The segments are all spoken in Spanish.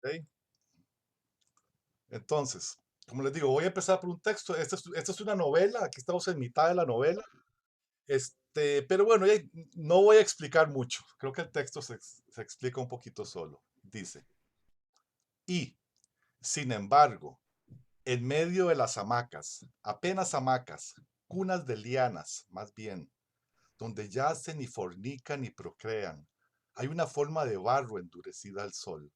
¿Ok? Entonces, como les digo, voy a empezar por un texto. Esta es una novela, aquí estamos en mitad de la novela. Pero bueno, no voy a explicar mucho. Creo que el texto se explica un poquito solo. Dice, y, sin embargo, en medio de las hamacas, apenas hamacas, cunas de lianas, más bien, donde yacen y fornican y procrean, hay una forma de barro endurecida al sol,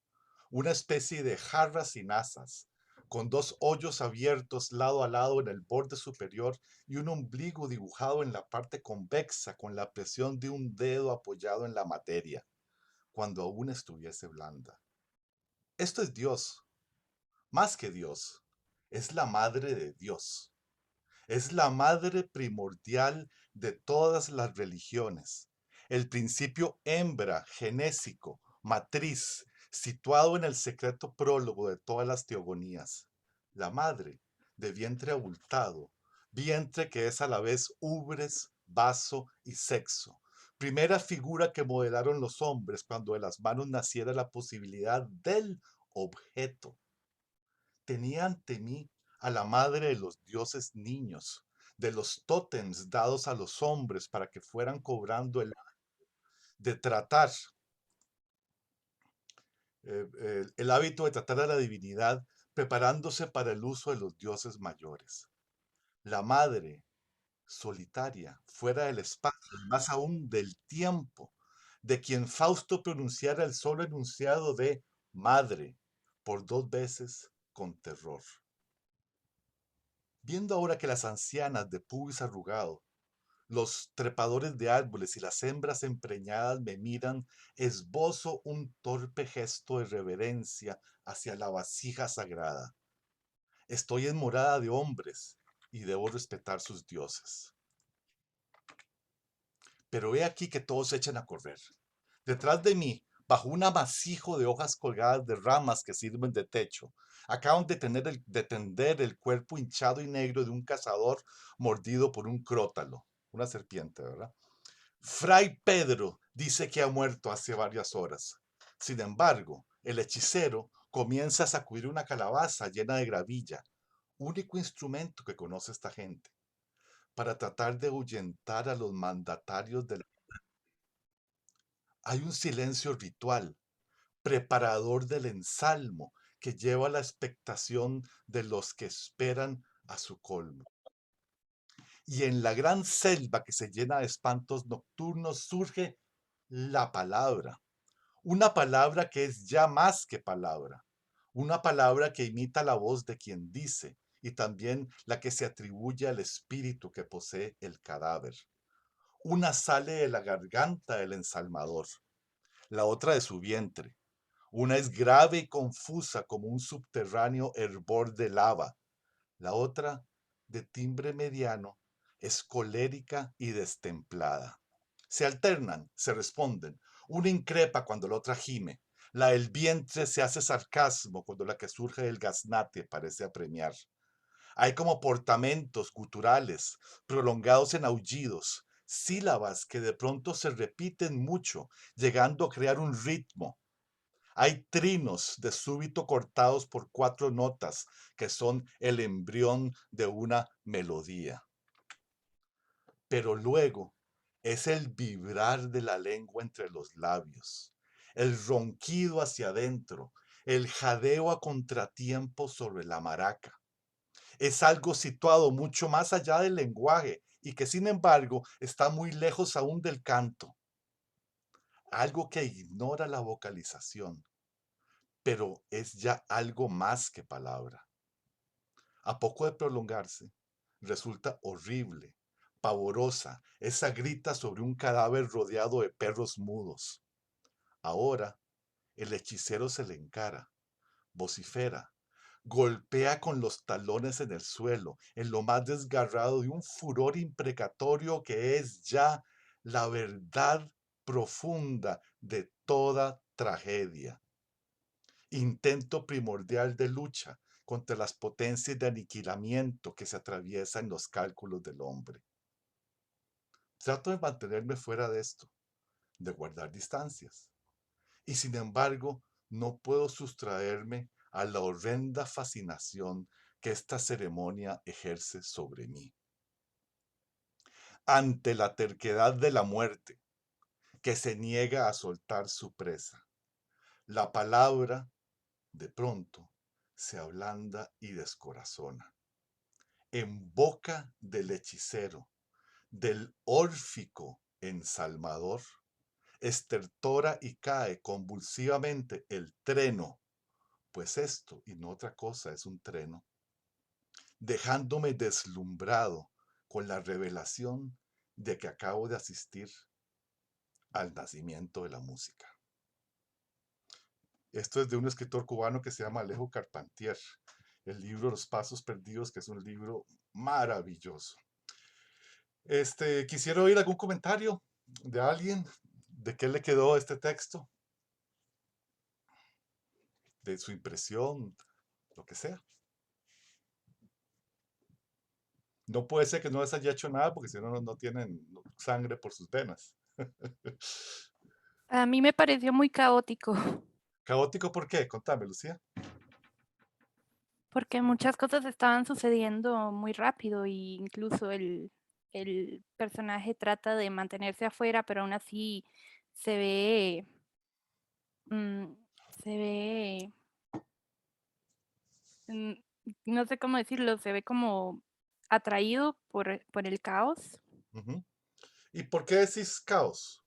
una especie de jarra sin asas, con dos hoyos abiertos lado a lado en el borde superior y un ombligo dibujado en la parte convexa con la presión de un dedo apoyado en la materia, cuando aún estuviese blanda. Esto es Dios, más que Dios, es la madre de Dios. Es la madre primordial de todas las religiones, el principio hembra, genésico, matriz, situado en el secreto prólogo de todas las teogonías. La madre, de vientre abultado, vientre que es a la vez ubres, vaso y sexo. Primera figura que modelaron los hombres cuando de las manos naciera la posibilidad del objeto. Tenía ante mí a la madre de los dioses niños, de los tótems dados a los hombres para que fueran cobrando de tratar, el hábito de tratar a la divinidad, preparándose para el uso de los dioses mayores. La madre, solitaria, fuera del espacio, y más aún del tiempo, de quien Fausto pronunciara el solo enunciado de madre por dos veces con terror. Viendo ahora que las ancianas de pubis arrugado, los trepadores de árboles y las hembras empreñadas me miran, esbozo un torpe gesto de reverencia hacia la vasija sagrada. Estoy en morada de hombres y debo respetar sus dioses. Pero he aquí que todos se echan a correr. Detrás de mí, bajo un amasijo de hojas colgadas de ramas que sirven de techo, acaban de tender el cuerpo hinchado y negro de un cazador mordido por un crótalo, una serpiente, ¿verdad? Fray Pedro dice que ha muerto hace varias horas. Sin embargo, el hechicero comienza a sacudir una calabaza llena de gravilla, único instrumento que conoce esta gente, para tratar de ahuyentar a los mandatarios del... Hay un silencio ritual, preparador del ensalmo, que lleva a la expectación de los que esperan a su colmo. Y en la gran selva que se llena de espantos nocturnos surge la palabra, una palabra que es ya más que palabra, una palabra que imita la voz de quien dice y también la que se atribuye al espíritu que posee el cadáver. Una sale de la garganta del ensalmador, la otra de su vientre. Una es grave y confusa como un subterráneo hervor de lava. La otra, de timbre mediano, es colérica y destemplada. Se alternan, se responden. Una increpa cuando la otra gime. La del vientre se hace sarcasmo cuando la que surge del gaznate parece apremiar. Hay como portamentos guturales, prolongados en aullidos, sílabas que de pronto se repiten mucho, llegando a crear un ritmo. Hay trinos de súbito cortados por cuatro notas que son el embrión de una melodía. Pero luego es el vibrar de la lengua entre los labios, el ronquido hacia adentro, el jadeo a contratiempo sobre la maraca. Es algo situado mucho más allá del lenguaje y que sin embargo está muy lejos aún del canto. Algo que ignora la vocalización, pero es ya algo más que palabra. A poco de prolongarse, resulta horrible, pavorosa, esa grita sobre un cadáver rodeado de perros mudos. Ahora, el hechicero se le encara, vocifera, golpea con los talones en el suelo, en lo más desgarrado de un furor imprecatorio que es ya la verdad profunda de toda tragedia. Intento primordial de lucha contra las potencias de aniquilamiento que se atraviesan en los cálculos del hombre. Trato de mantenerme fuera de esto, de guardar distancias. Y sin embargo, no puedo sustraerme a la horrenda fascinación que esta ceremonia ejerce sobre mí. Ante la terquedad de la muerte, que se niega a soltar su presa, la palabra, de pronto, se ablanda y descorazona. En boca del hechicero, del órfico ensalmador, estertora y cae convulsivamente el treno, pues esto y no otra cosa es un treno, dejándome deslumbrado con la revelación de que acabo de asistir al nacimiento de la música. Esto es de un escritor cubano que se llama Alejo Carpentier, el libro Los Pasos Perdidos, que es un libro maravilloso. Quisiera oír algún comentario de alguien, de qué le quedó este texto, de su impresión, lo que sea. No puede ser que no les haya hecho nada porque si no, no tienen sangre por sus venas. A mí me pareció muy caótico, ¿Caótico por qué? Contame, Lucía. porque muchas cosas estaban sucediendo muy rápido, y incluso el personaje trata de mantenerse afuera, pero aún así se ve, mm, se ve, mm, no sé cómo decirlo, se ve como atraído por el caos. Ujú. ¿Y por qué decís caos?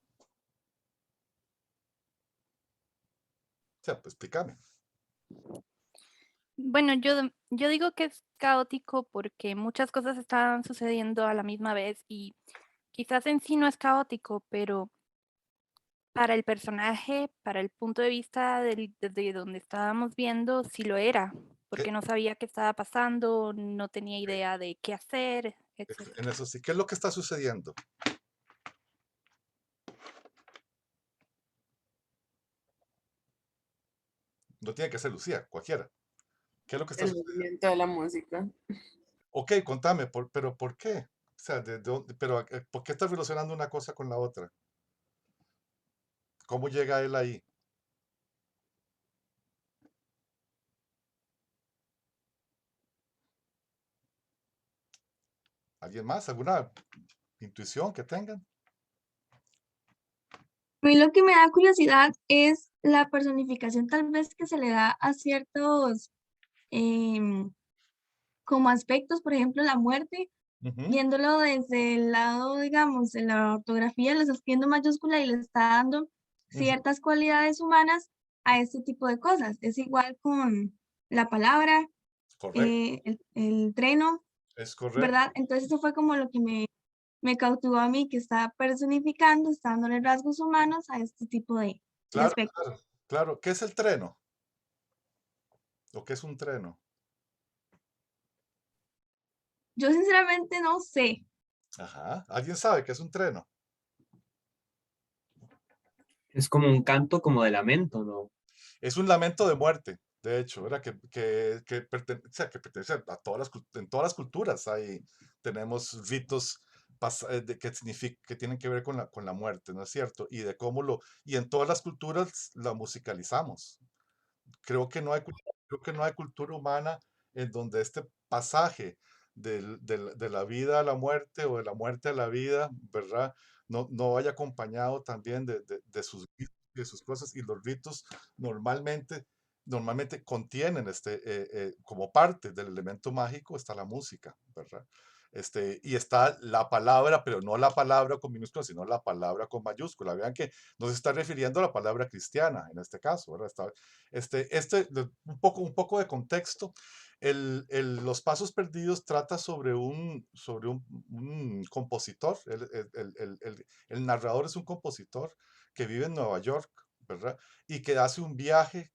O sea, pues explícame. Bueno, yo digo que es caótico porque muchas cosas estaban sucediendo a la misma vez, y quizás en sí no es caótico, pero para el personaje, para el punto de vista desde donde estábamos viendo, sí lo era, ¿Qué- porque no sabía qué estaba pasando, no tenía idea de qué hacer, En etcétera. eso sí, ¿qué es lo que está sucediendo? No tiene que ser Lucía, cualquiera. ¿Qué es lo que está El sucediendo? movimiento de la música. Ok, contame, pero ¿por qué? O sea, pero ¿por qué está relacionando una cosa con la otra? ¿Cómo llega él ahí? ¿Alguien más? ¿Alguna intuición que tengan? A mí lo que me da curiosidad es la personificación tal vez que se le da a ciertos em, como aspectos, por ejemplo, la muerte, Ujú, viéndolo desde el lado, digamos, de la ortografía, le está escribiendo mayúscula y le está dando ujú, ciertas cualidades humanas a este tipo de cosas. Es igual con la palabra, correcto, el treno, es correcto. ¿verdad? Entonces eso fue como lo que me cautivó a mí, que está personificando, está dándole rasgos humanos a este tipo de Claro, aspectos. claro, claro. ¿Qué es el treno? ¿O qué es un treno? Yo sinceramente no sé. Ajá. ¿Alguien sabe qué es un treno? Es como un canto como de lamento, ¿no? Es un lamento de muerte, de hecho, ¿verdad? O sea, que pertenece a todas en todas las culturas tenemos ritos que tienen que ver con la muerte, ¿no es cierto? Y de y en todas las culturas la musicalizamos. Creo que no hay, creo que no hay cultura humana en donde este pasaje de la vida a la muerte o de la muerte a la vida, ¿verdad? No vaya acompañado también de sus ritos y de sus cosas. Y los ritos normalmente, normalmente contienen como parte del elemento mágico está la música, ¿verdad? Y está la palabra, pero no la palabra con minúscula, sino la palabra con mayúscula. Vean que no se está refiriendo a la palabra cristiana en este caso, ¿verdad? Un poco de contexto. Los Pasos Perdidos trata sobre un compositor. El narrador es un compositor que vive en Nueva York, ¿verdad? Y que hace un viaje,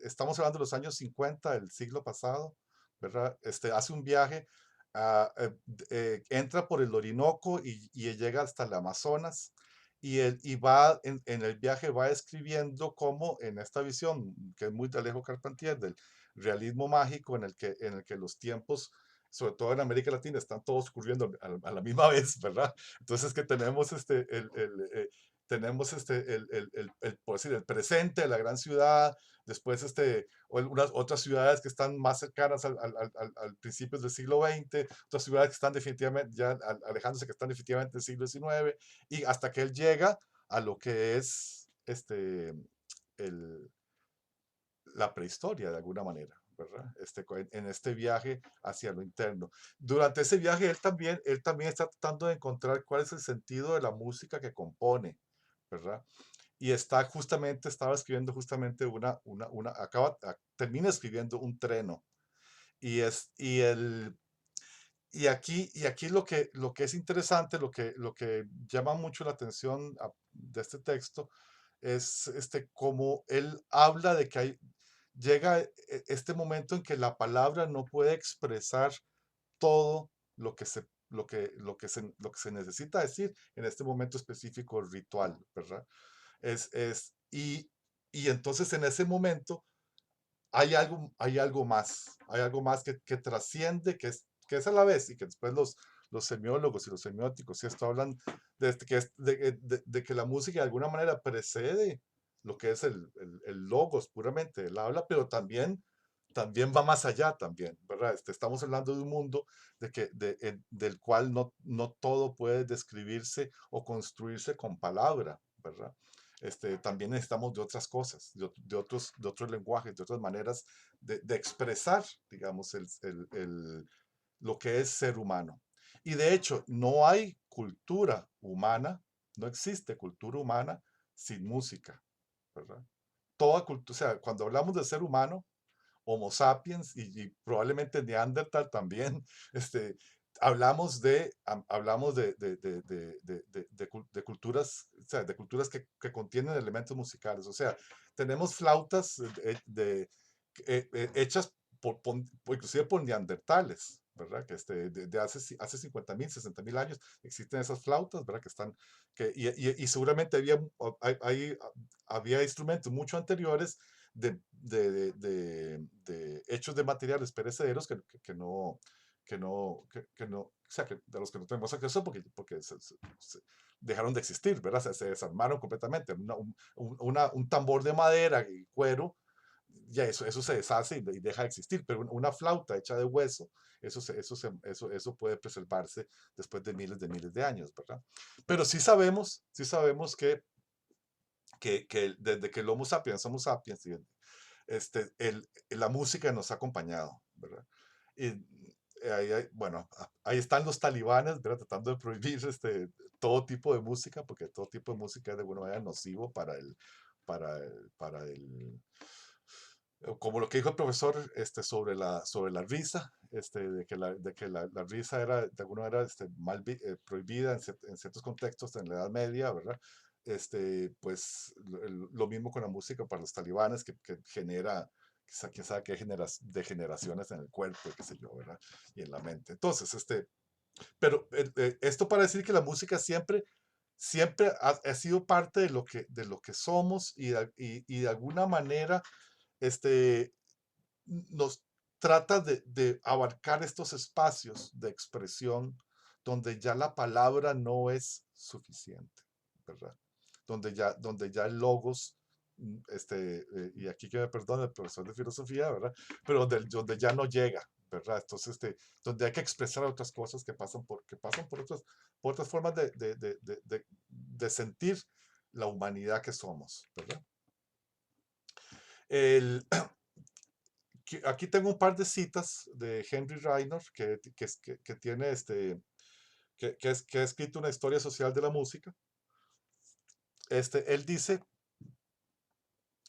estamos hablando de los años 50 del siglo pasado, ¿verdad? Hace un viaje, entra por el Orinoco y llega hasta el Amazonas y va en el viaje va escribiendo como en esta visión, que es muy de Alejo Carpentier, del realismo mágico en el que los tiempos, sobre todo en América Latina, están todos ocurriendo a la misma vez, ¿verdad? Entonces que tenemos tenemos por decir, el presente de la gran ciudad, después unas otras ciudades que están más cercanas al principios del siglo XX, otras ciudades que están definitivamente ya alejándose, que están definitivamente del siglo XIX, y hasta que él llega a lo que es el, la prehistoria de alguna manera, ¿verdad? En este viaje hacia lo interno. Durante ese viaje él también está tratando de encontrar cuál es el sentido de la música que compone, ¿verdad? Y estaba escribiendo justamente termina escribiendo un treno. Y, es, y, el, y aquí lo que es interesante, lo que llama mucho la atención de este texto, es cómo él habla de que llega este momento en que la palabra no puede expresar todo lo que se necesita decir en este momento específico ritual, ¿verdad? Es, es, y, y entonces en ese momento hay algo más que trasciende, que es a la vez, y que después los semiólogos y los semióticos y esto hablan de que la música de alguna manera precede lo que es el logos puramente, el habla, pero también va más allá también, ¿verdad? Estamos hablando de un mundo del cual no todo puede describirse o construirse con palabra, ¿verdad? También necesitamos de otras cosas, de otros lenguajes, de otras maneras de expresar, digamos, lo que es ser humano. Y de hecho, no hay cultura humana, no existe cultura humana sin música, ¿verdad? Toda cultura, o sea, cuando hablamos de ser humano, Homo sapiens y probablemente Neandertal también, este, hablamos de culturas, o sea, de culturas que contienen elementos musicales. O sea, tenemos flautas hechas inclusive por neandertales, ¿verdad? Que de hace 50.000, 60.000 años existen esas flautas, ¿verdad? Que están, y seguramente había instrumentos mucho anteriores hechos de materiales perecederos o sea, de los que no tenemos acceso porque dejaron de existir, ¿verdad? Se desarmaron completamente. Un tambor de madera y cuero, ya eso se deshace y deja de existir, pero una flauta hecha de hueso, eso puede preservarse después de miles de años, ¿verdad? Pero sí sabemos que desde que el Homo sapiens somos sapiens, la música nos ha acompañado, ¿verdad? Y bueno, ahí están los talibanes, ¿verdad? Tratando de prohibir todo tipo de música, porque todo tipo de música es de alguna manera nocivo para el, como lo que dijo el profesor sobre la risa, de que la risa era de alguna manera prohibida en ciertos contextos en la Edad Media, ¿verdad? Pues lo mismo con la música para los talibanes que genera, quién sabe qué degeneraciones en el cuerpo, qué sé yo, ¿verdad? Y en la mente. Entonces, pero esto para decir que la música siempre ha sido parte de lo que somos y de alguna manera nos trata de abarcar estos espacios de expresión donde ya la palabra no es suficiente, ¿verdad? Donde ya el logos, y aquí que me perdone el profesor de filosofía, ¿verdad? Pero donde ya no llega, ¿verdad? Entonces, donde hay que expresar otras cosas que pasan por otras formas de sentir la humanidad que somos, ¿verdad? El, aquí tengo un par de citas de Henry Reiner que tiene que ha escrito una historia social de la música. Él dice,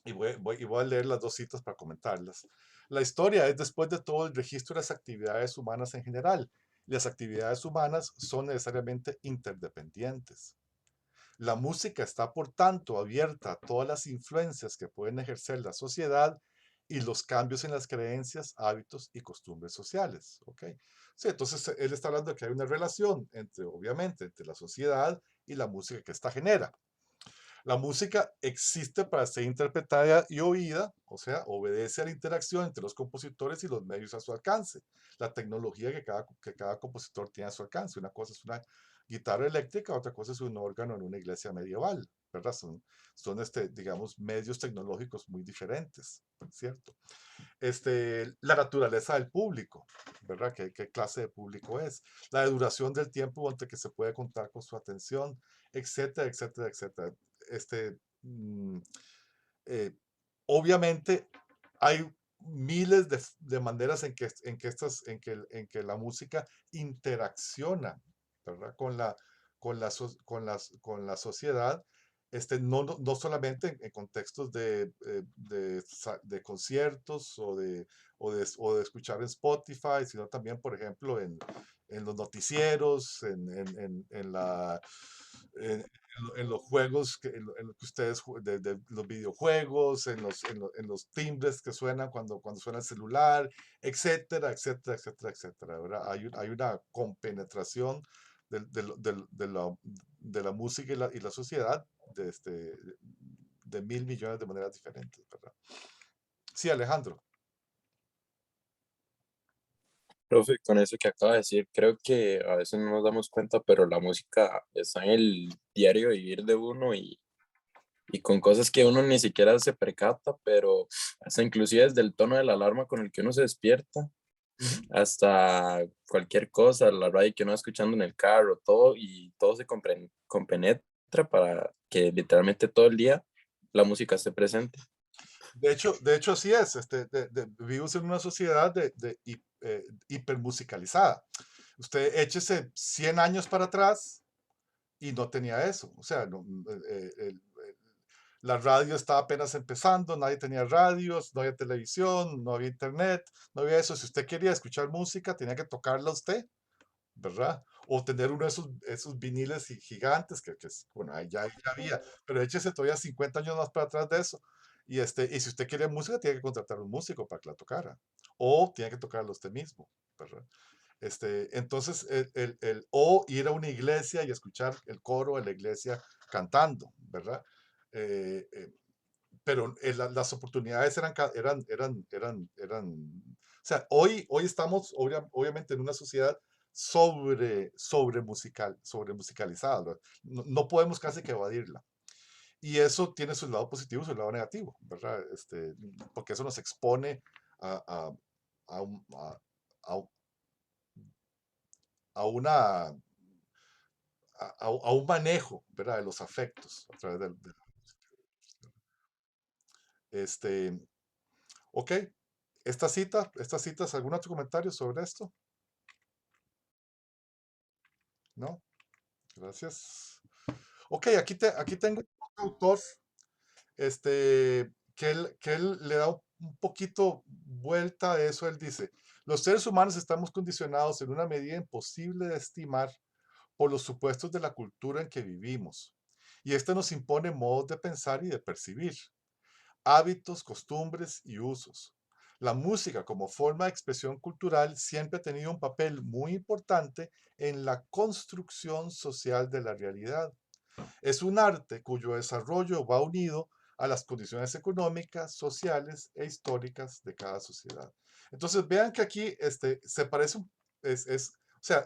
y voy a leer las dos citas para comentarlas. La historia es después de todo el registro de las actividades humanas en general. Las actividades humanas son necesariamente interdependientes. La música está, por tanto, abierta a todas las influencias que pueden ejercer la sociedad y los cambios en las creencias, hábitos y costumbres sociales. ¿Okay? Sí, entonces, él está hablando de que hay una relación obviamente, entre la sociedad y la música que ésta genera. La música existe para ser interpretada y oída, o sea, obedece a la interacción entre los compositores y los medios a su alcance. La tecnología que cada compositor tiene a su alcance. Una cosa es una guitarra eléctrica, otra cosa es un órgano en una iglesia medieval, ¿verdad? Son digamos, medios tecnológicos muy diferentes, ¿cierto? La naturaleza del público, ¿verdad? ¿Qué clase de público es? La duración del tiempo ante que se puede contar con su atención, etcétera, etcétera, etcétera. Mm, eh, Obviamente hay miles de maneras en que la música interacciona, ¿verdad? Con la sociedad, no solamente en contextos de conciertos o de escuchar en Spotify, sino también, por ejemplo, en los noticieros, en los juegos, en lo que ustedes, de los videojuegos, en los timbres que suenan cuando suena el celular, etcétera, etcétera, etcétera, etcétera, ¿verdad? Hay una compenetración de la música y la sociedad de 1.000 millones de maneras diferentes, ¿verdad? Sí, Alejandro. Profe, con eso que acaba de decir, creo que a veces no nos damos cuenta, pero la música está en el diario vivir de uno y con cosas que uno ni siquiera se percata, pero hasta inclusive desde el tono de la alarma con el que uno se despierta, hasta cualquier cosa, la radio que uno va escuchando en el carro, todo, y todo se compenetra para que literalmente todo el día la música esté presente. De hecho, así es. Vivimos en una sociedad hipermusicalizada. Usted échese 100 años para atrás y no tenía eso. O sea, la radio estaba apenas empezando, nadie tenía radios, no había televisión, no había internet, no había eso. Si usted quería escuchar música, tenía que tocarla usted, ¿verdad? O tener uno de esos viniles gigantes bueno, ahí ya había, pero échese todavía 50 años más para atrás de eso. Y si usted quería música, tiene que contratar un músico para que la tocara. O tiene que tocarla usted mismo, ¿verdad? Entonces, o ir a una iglesia y escuchar el coro de la iglesia cantando, ¿verdad? Eh, eh, pero las oportunidades o sea, hoy estamos obviamente en una sociedad sobre musicalizada, ¿verdad? No podemos casi que evadirla. Y eso tiene su lado positivo y su lado negativo, ¿verdad? Porque eso nos expone a, a, a un- a- a- a una a un manejo, ¿verdad? De los afectos a través de la música. Este, ok, estas citas, ¿algún otro comentario sobre esto? ¿No? Gracias. Ok, aquí tengo un autor, que él le da un poquito vuelta a eso. Él dice, los seres humanos estamos condicionados en una medida imposible de estimar por los supuestos de la cultura en que vivimos. Y esto nos impone modos de pensar y de percibir, hábitos, costumbres y usos. La música como forma de expresión cultural siempre ha tenido un papel muy importante en la construcción social de la realidad. Es un arte cuyo desarrollo va unido a las condiciones económicas, sociales e históricas de cada sociedad. Entonces, vean que aquí se parece, o sea,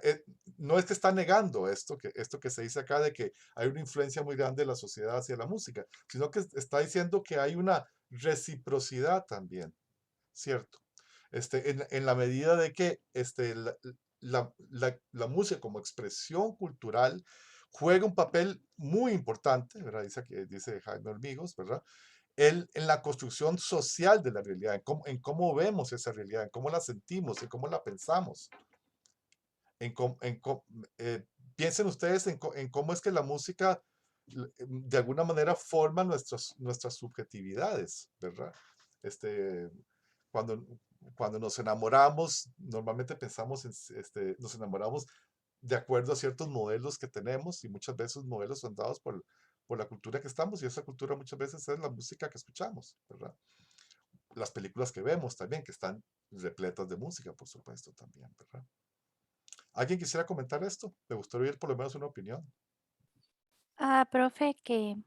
no es que está negando esto que se dice acá de que hay una influencia muy grande de la sociedad hacia la música, sino que está diciendo que hay una reciprocidad también, ¿cierto? En la medida de que la música como expresión cultural juega un papel muy importante, ¿verdad? Dice Jaime Hormigos, ¿verdad? En la construcción social de la realidad, en cómo vemos esa realidad, en cómo la sentimos, en cómo la pensamos. En cómo- en cómo- eh, Piensen ustedes en cómo es que la música de alguna manera forma nuestras subjetividades, ¿verdad? Este, cuando, cuando nos enamoramos, normalmente nos enamoramos de acuerdo a ciertos modelos que tenemos, y muchas veces modelos son dados por la cultura que estamos, y esa cultura muchas veces es la música que escuchamos, ¿verdad? Las películas que vemos también, que están repletas de música, por supuesto, también, ¿verdad? ¿Alguien quisiera comentar esto? Me gustaría oír por lo menos una opinión. Profe, que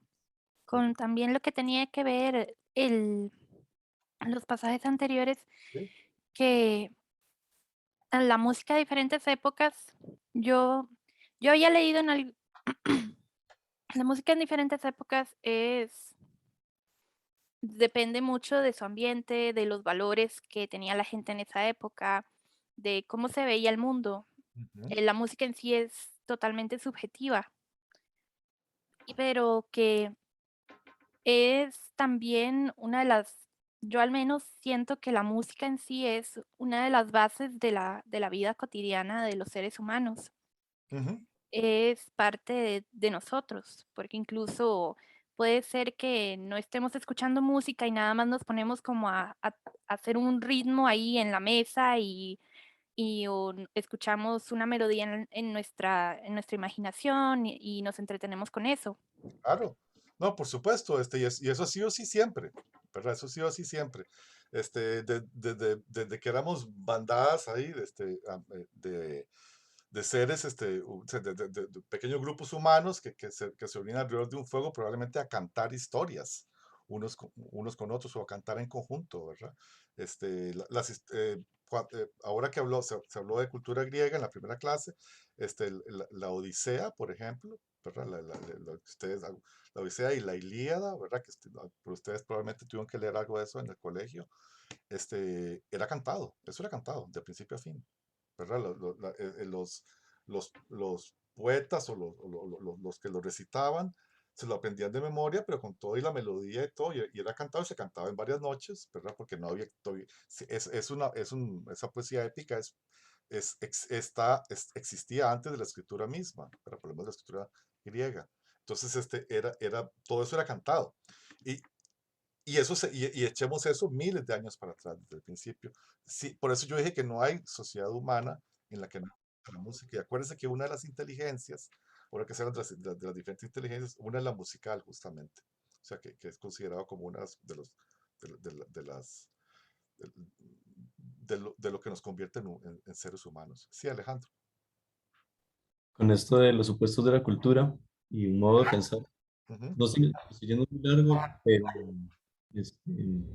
con también lo que tenía que ver los pasajes anteriores, ¿Sí? que en la música de diferentes épocas, yo había leído La música en diferentes épocas depende mucho de su ambiente, de los valores que tenía la gente en esa época, de cómo se veía el mundo. Ujú, La música en sí es totalmente subjetiva, pero que es también una de las yo al menos siento que la música en sí es una de las bases de la vida cotidiana de los seres humanos. ujú. Es parte de nosotros, porque incluso puede ser que no estemos escuchando música y nada más nos ponemos como a hacer un ritmo ahí en la mesa escuchamos una melodía en nuestra imaginación y nos entretenemos con eso. Claro. No, por supuesto, y eso ha sido así siempre, ¿verdad? Eso ha sido así siempre. Desde que éramos bandadas ahí, de seres, o sea, de pequeños grupos humanos que se unían alrededor de un fuego, probablemente a cantar historias, unos con otros, o a cantar en conjunto, ¿verdad? Ahora que se habló de cultura griega en la primera clase, la Odisea, por ejemplo, ¿verdad? La Odisea y la Ilíada, ¿verdad? Pero ustedes probablemente tuvieron que leer algo de eso en el colegio. Era cantado, eso era cantado, de principio a fin, ¿verdad? Los poetas los que lo recitaban se lo aprendían de memoria, pero con todo y la melodía y todo, y era cantado y se cantaba en varias noches, ¿verdad? Porque no había, sí, esa poesía épica existía antes de la escritura misma, pero por lo menos la escritura griega. Entonces, todo eso era cantado. Y, y echemos eso miles de años para atrás, desde el principio. Sí, por eso yo dije que no hay sociedad humana en la que no exista la música. Y acuérdense que una de las inteligencias, ahora que se hablan de las diferentes inteligencias, una es la musical, justamente. O sea, que es considerado como una de las, de lo que nos convierte en seres humanos. Sí, Alejandro. Con esto de los supuestos de la cultura y un modo de pensar. Ujú. No sé, estoy yendo muy largo, pero este,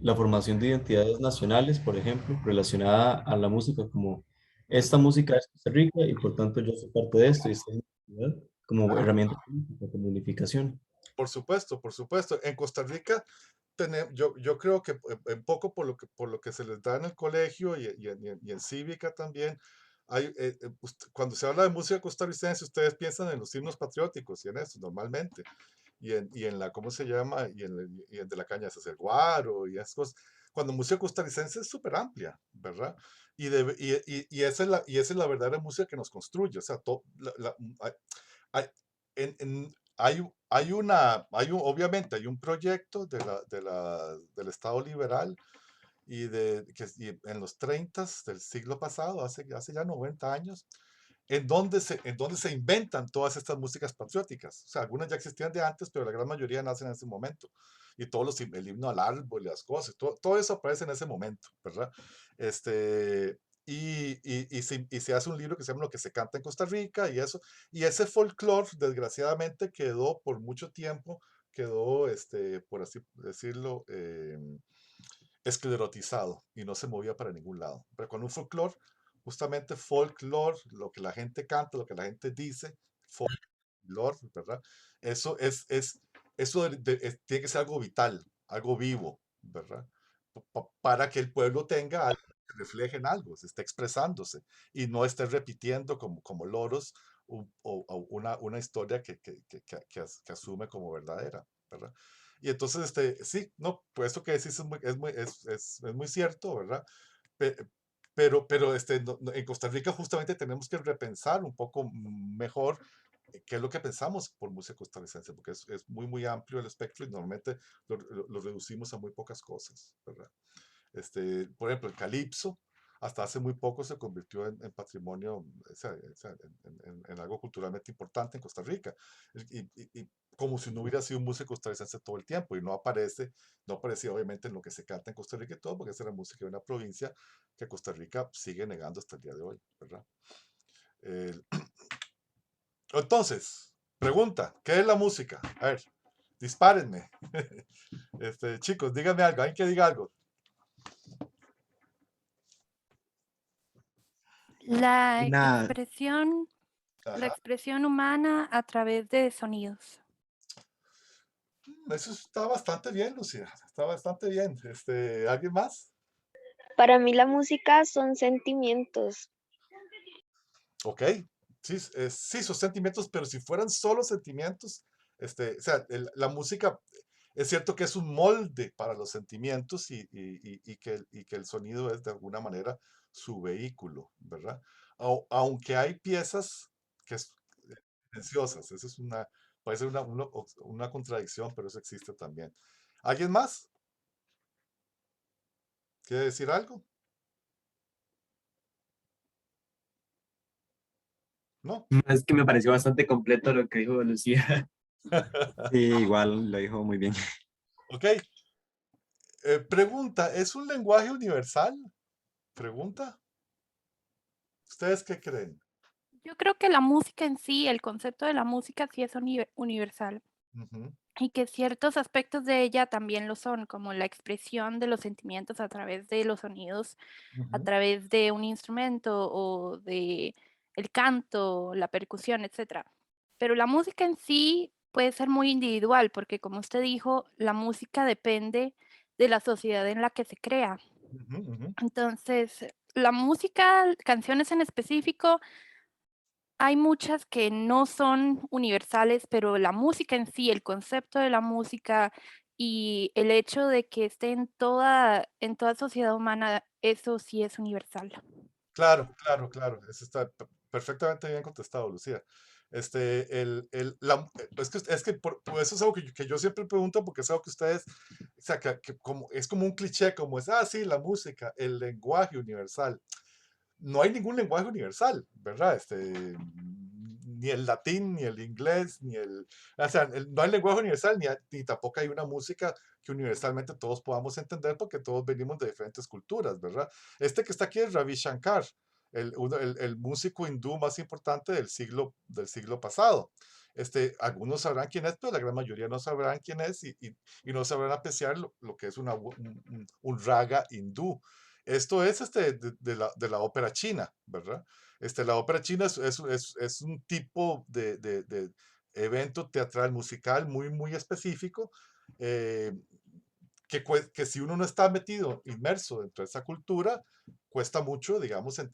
la formación de identidades nacionales, por ejemplo, relacionada a la música, como esta música es Costa Rica y por tanto yo soy parte de esto y esta es mi identidad, como herramienta política, como unificación. Por supuesto, por supuesto. En Costa Rica yo creo que un poco por lo que se les da en el colegio y en cívica también, cuando se habla de música costarricense, ustedes piensan en los himnos patrióticos y en eso normalmente, y en la, ¿cómo se llama? Y en de la caña de César Guaro y esas cosas. Cuando música costarricense es súper amplia, ¿verdad? Y esa es la verdadera música que nos construye, o sea, hay, obviamente hay un proyecto del Estado liberal y en los 30 del siglo pasado, hace ya 90 años, en donde se inventan todas estas músicas patrióticas. O sea, algunas ya existían de antes, pero la gran mayoría nacen en ese momento. Y el himno al árbol y las cosas, todo eso aparece en ese momento, ¿verdad? Este, y se hace un libro que se llama Lo que se canta en Costa Rica y eso. Y ese folclore, desgraciadamente, quedó por mucho tiempo, por así decirlo, esclerotizado y no se movía para ningún lado. Pero con un folclore, justamente folclore, lo que la gente canta, lo que la gente dice, folclore, ¿verdad? Eso tiene que ser algo vital, algo vivo, ¿verdad? Para que el pueblo tenga algo que refleje en algo, se esté expresándose y no esté repitiendo como loros o una historia que asume como verdadera, ¿verdad? Y entonces, sí, no, pues esto que decís es muy cierto, ¿verdad? Pe- pero en Costa Rica justamente tenemos que repensar un poco mejor qué es lo que pensamos por música costarricense, porque es muy, muy amplio el espectro y normalmente lo reducimos a muy pocas cosas, ¿verdad? Por ejemplo, el calipso, hasta hace muy poco se convirtió en patrimonio, en algo culturalmente importante en Costa Rica. Y como si no hubiera sido música costarricense todo el tiempo, y no aparecía obviamente en lo que se canta en Costa Rica y todo, porque esa era música de una provincia que Costa Rica sigue negando hasta el día de hoy, ¿verdad? El- Entonces, pregunta, ¿qué es la música? A ver, dispárenme. Chicos, díganme algo, alguien que diga algo. La Una, expresión, la Ajá. expresión humana a través de sonidos. eso está bastante bien, Lucía, está bastante bien. ¿Alguien más? Para mí la música son sentimientos. Ok, sí, sí, son sentimientos, pero si fueran solo sentimientos, o sea, la música es cierto que es un molde para los sentimientos y que el sonido es de alguna manera su vehículo, ¿verdad? Aunque hay piezas que es silenciosas, eso es puede ser una contradicción, pero eso existe también. ¿Alguien más? ¿Quiere decir algo? ¿No? Es que me pareció bastante completo lo que dijo Lucía. Sí, igual lo dijo muy bien. Ok. Pregunta, ¿es un lenguaje universal? Pregunta. ¿Ustedes qué creen? Yo creo que la música en sí, el concepto de la música sí es universal Ujú, y que ciertos aspectos de ella también lo son, como la expresión de los sentimientos a través de los sonidos, a ujú, través de un instrumento o de el canto, la percusión, etcétera. Pero la música en sí puede ser muy individual, porque como usted dijo, la música depende de la sociedad en la que se crea. ujú, ujú. Entonces, la música, canciones en específico, hay muchas que no son universales, pero la música en sí, el concepto de la música y el hecho de que esté en toda sociedad humana, eso sí es universal. Claro, claro, claro. Eso está perfectamente bien contestado, Lucía. Es que por eso es algo que yo siempre pregunto, porque es algo que ustedes, o sea, es como un cliché, como es, sí, la música, el lenguaje universal. No hay ningún lenguaje universal, ¿verdad? Ni el latín, ni el inglés, o sea, no hay lenguaje universal, ni tampoco hay una música que universalmente todos podamos entender porque todos venimos de diferentes culturas, ¿verdad? Este que está aquí es Ravi Shankar, el músico hindú más importante del siglo pasado. Algunos sabrán quién es, pero la gran mayoría no sabrán quién es y no sabrán apreciar lo que es un raga hindú. Esto es de la ópera china, ¿verdad? La ópera china es un tipo de evento teatral musical muy, muy específico, eh, que si uno no está metido, inmerso dentro de esa cultura, cuesta mucho, digamos, o sea,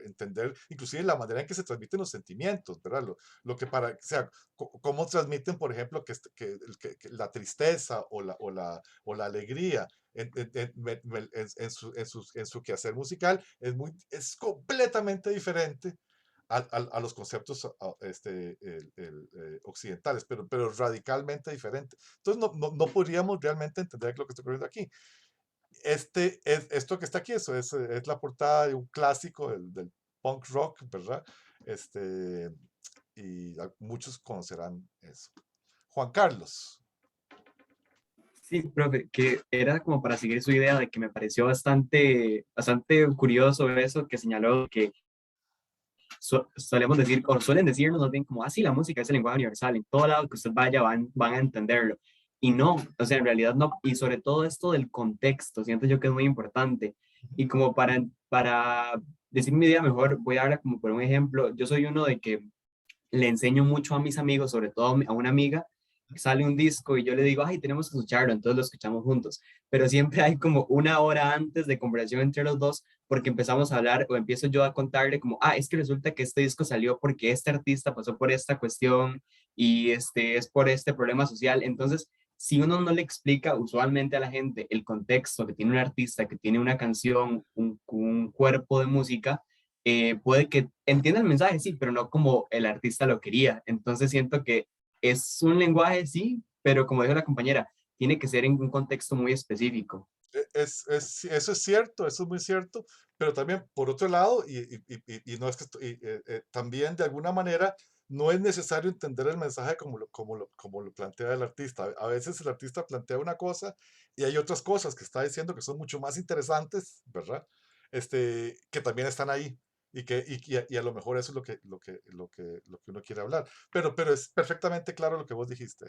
entender inclusive la manera en que se transmiten los sentimientos, ¿verdad? Lo que o sea, cómo transmiten, por ejemplo, que la tristeza o la alegría en su quehacer musical es completamente diferente a los conceptos occidentales, pero radicalmente diferente. Entonces no podríamos realmente entender lo que está ocurriendo aquí. Esto que está aquí, eso es la portada de un clásico del punk rock, ¿verdad? Este, y muchos conocerán eso. Juan Carlos. Sí, profe, que era como para seguir su idea de que me pareció bastante curioso eso que señaló que solemos decir, o suelen decirnos más bien como, sí, la música es el lenguaje universal, en todo lado que usted vaya van a entenderlo. Y no, o sea, en realidad no, y sobre todo esto del contexto, siento yo que es muy importante. Y como para decir mi idea mejor, voy a hablar como por un ejemplo, yo soy uno de que le enseño mucho a mis amigos, sobre todo a una amiga, que sale un disco y yo le digo, ay, tenemos que escucharlo, entonces lo escuchamos juntos. Pero siempre hay como una hora antes de conversación entre los dos, porque empezamos a hablar o empiezo yo a contarle como, es que resulta que este disco salió porque este artista pasó por esta cuestión y este es por este problema social. Entonces, si uno no le explica usualmente a la gente el contexto que tiene un artista, que tiene una canción, un cuerpo de música, puede que entienda el mensaje, sí, pero no como el artista lo quería. Entonces siento que es un lenguaje, sí, pero como dijo la compañera, tiene que ser en un contexto muy específico. Eso es cierto, eso es muy cierto, pero también por otro lado, y no es que también de alguna manera no es necesario entender el mensaje como lo plantea el artista. A veces el artista plantea una cosa y hay otras cosas que está diciendo que son mucho más interesantes, ¿verdad? Que también están ahí y a lo mejor eso es lo que uno quiere hablar. Pero es perfectamente claro lo que vos dijiste,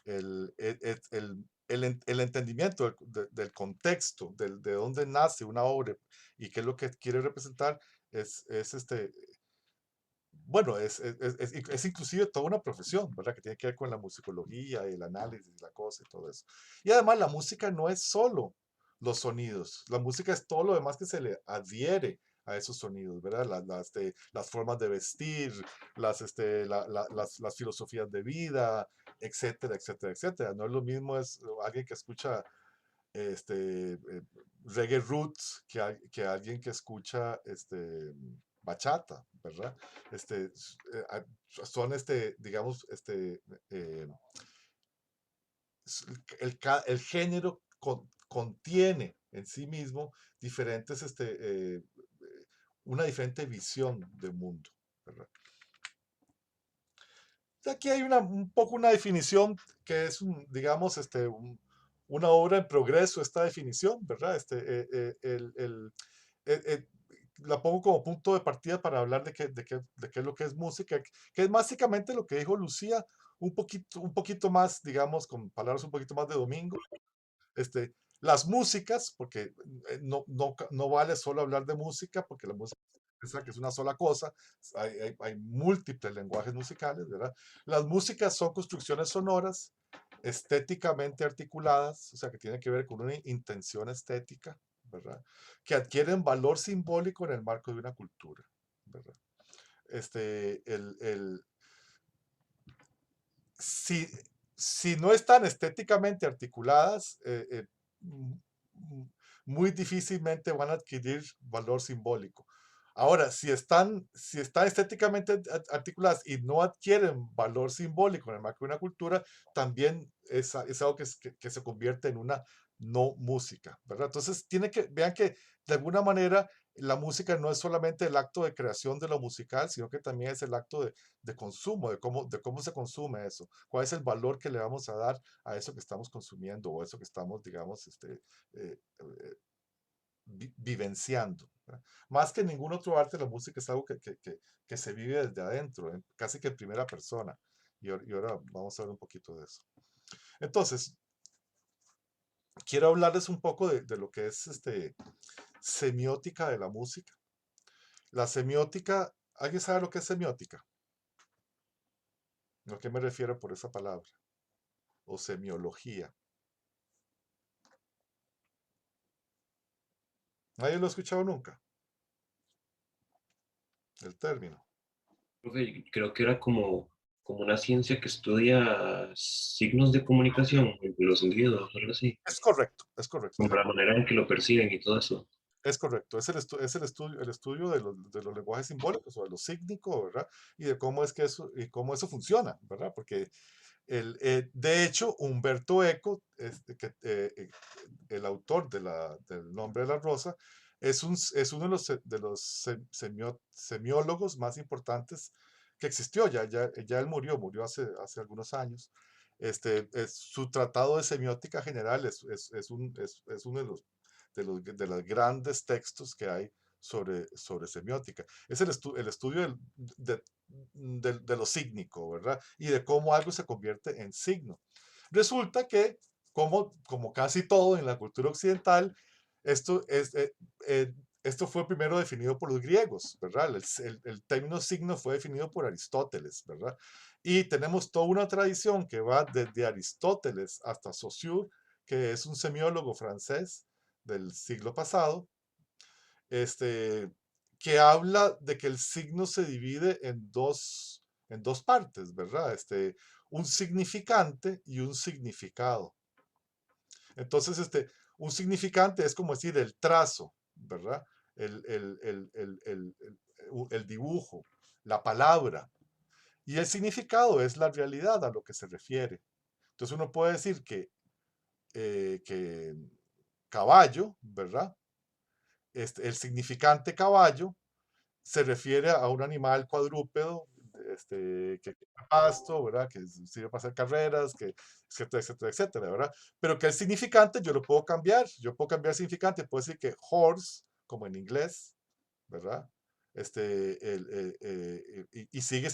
el entendimiento del contexto, de dónde nace una obra y qué es lo que quiere representar, es bueno, es inclusive toda una profesión, ¿verdad? Que tiene que ver con la musicología, el análisis, la cosa y todo eso. Y además la música no es solo los sonidos, la música es todo lo demás que se le adhiere a esos sonidos, ¿verdad? Las formas de vestir, las filosofías de vida, etcétera, etcétera, etcétera. No es lo mismo alguien que escucha reggae roots que alguien que escucha bachata, ¿verdad? Son digamos, eh, el género contiene en sí mismo diferentes, una diferente visión de mundo, ¿verdad? Aquí hay un poco una definición que es, digamos, una obra en progreso, esta definición, ¿verdad? Eh, eh, la pongo como punto de partida para hablar de qué es lo que es música, que es básicamente lo que dijo Lucía, un poquito más, digamos, con palabras un poquito más de domingo. Las músicas, porque no vale solo hablar de música, porque la música que es una sola cosa, hay múltiples lenguajes musicales, ¿verdad? Las músicas son construcciones sonoras, estéticamente articuladas, o sea, que tienen que ver con una intención estética, ¿verdad? Que adquieren valor simbólico en el marco de una cultura, ¿verdad? Este, el, el, si, si no están estéticamente articuladas, muy difícilmente van a adquirir valor simbólico. Ahora, si están estéticamente articuladas y no adquieren valor simbólico en el marco de una cultura, también es algo que se convierte en una no música, ¿verdad? Entonces, vean que de alguna manera la música no es solamente el acto de creación de lo musical, sino que también es el acto de consumo, de cómo se consume eso, cuál es el valor que le vamos a dar a eso que estamos consumiendo o eso que estamos, digamos, eh, eh, vivenciando, ¿verdad? Más que ningún otro arte, la música es algo que se vive desde adentro, casi que en primera persona. Y ahora vamos a ver un poquito de eso. Entonces, quiero hablarles un poco de lo que es semiótica de la música. La semiótica, ¿alguien sabe lo que es semiótica? ¿A qué me refiero por esa palabra? O semiología. ¿Nadie lo ha escuchado nunca? El término. Profe, creo que era como una ciencia que estudia signos de comunicación entre los individuos, algo así, Es correcto, es correcto. como la manera en que lo perciben y todo eso. Es correcto, es el estudio de los lenguajes simbólicos o de lo sígnico, ¿verdad? Y de cómo eso funciona, ¿verdad? Porque de hecho, Humberto Eco, el autor del Nombre de la Rosa, es uno de los semiólogos más importantes que existió. Ya él murió hace algunos años. Su tratado de semiótica general es uno de los grandes textos que hay sobre semiótica. Es el estudio de lo sígnico, ¿verdad? Y de cómo algo se convierte en signo. Resulta que, como casi todo en la cultura occidental, esto, es, esto fue primero definido por los griegos, ¿verdad? El término signo fue definido por Aristóteles, ¿verdad? Y tenemos toda una tradición que va desde Aristóteles hasta Saussure, que es un semiólogo francés del siglo pasado, que habla de que el signo se divide en dos partes, ¿verdad? Un significante y un significado. Entonces, un significante es como decir el trazo, ¿verdad? El dibujo, la palabra. Y el significado es la realidad a lo que se refiere. Entonces uno puede decir que caballo, ¿verdad? El significante caballo se refiere a un animal cuadrúpedo que come pasto, ¿verdad? Que sirve para hacer carreras, etcétera, etcétera, etcétera, ¿verdad? Pero que el significante yo lo puedo cambiar. Yo puedo cambiar el significante. Puedo decir que horse, como en inglés, ¿verdad? Y sigue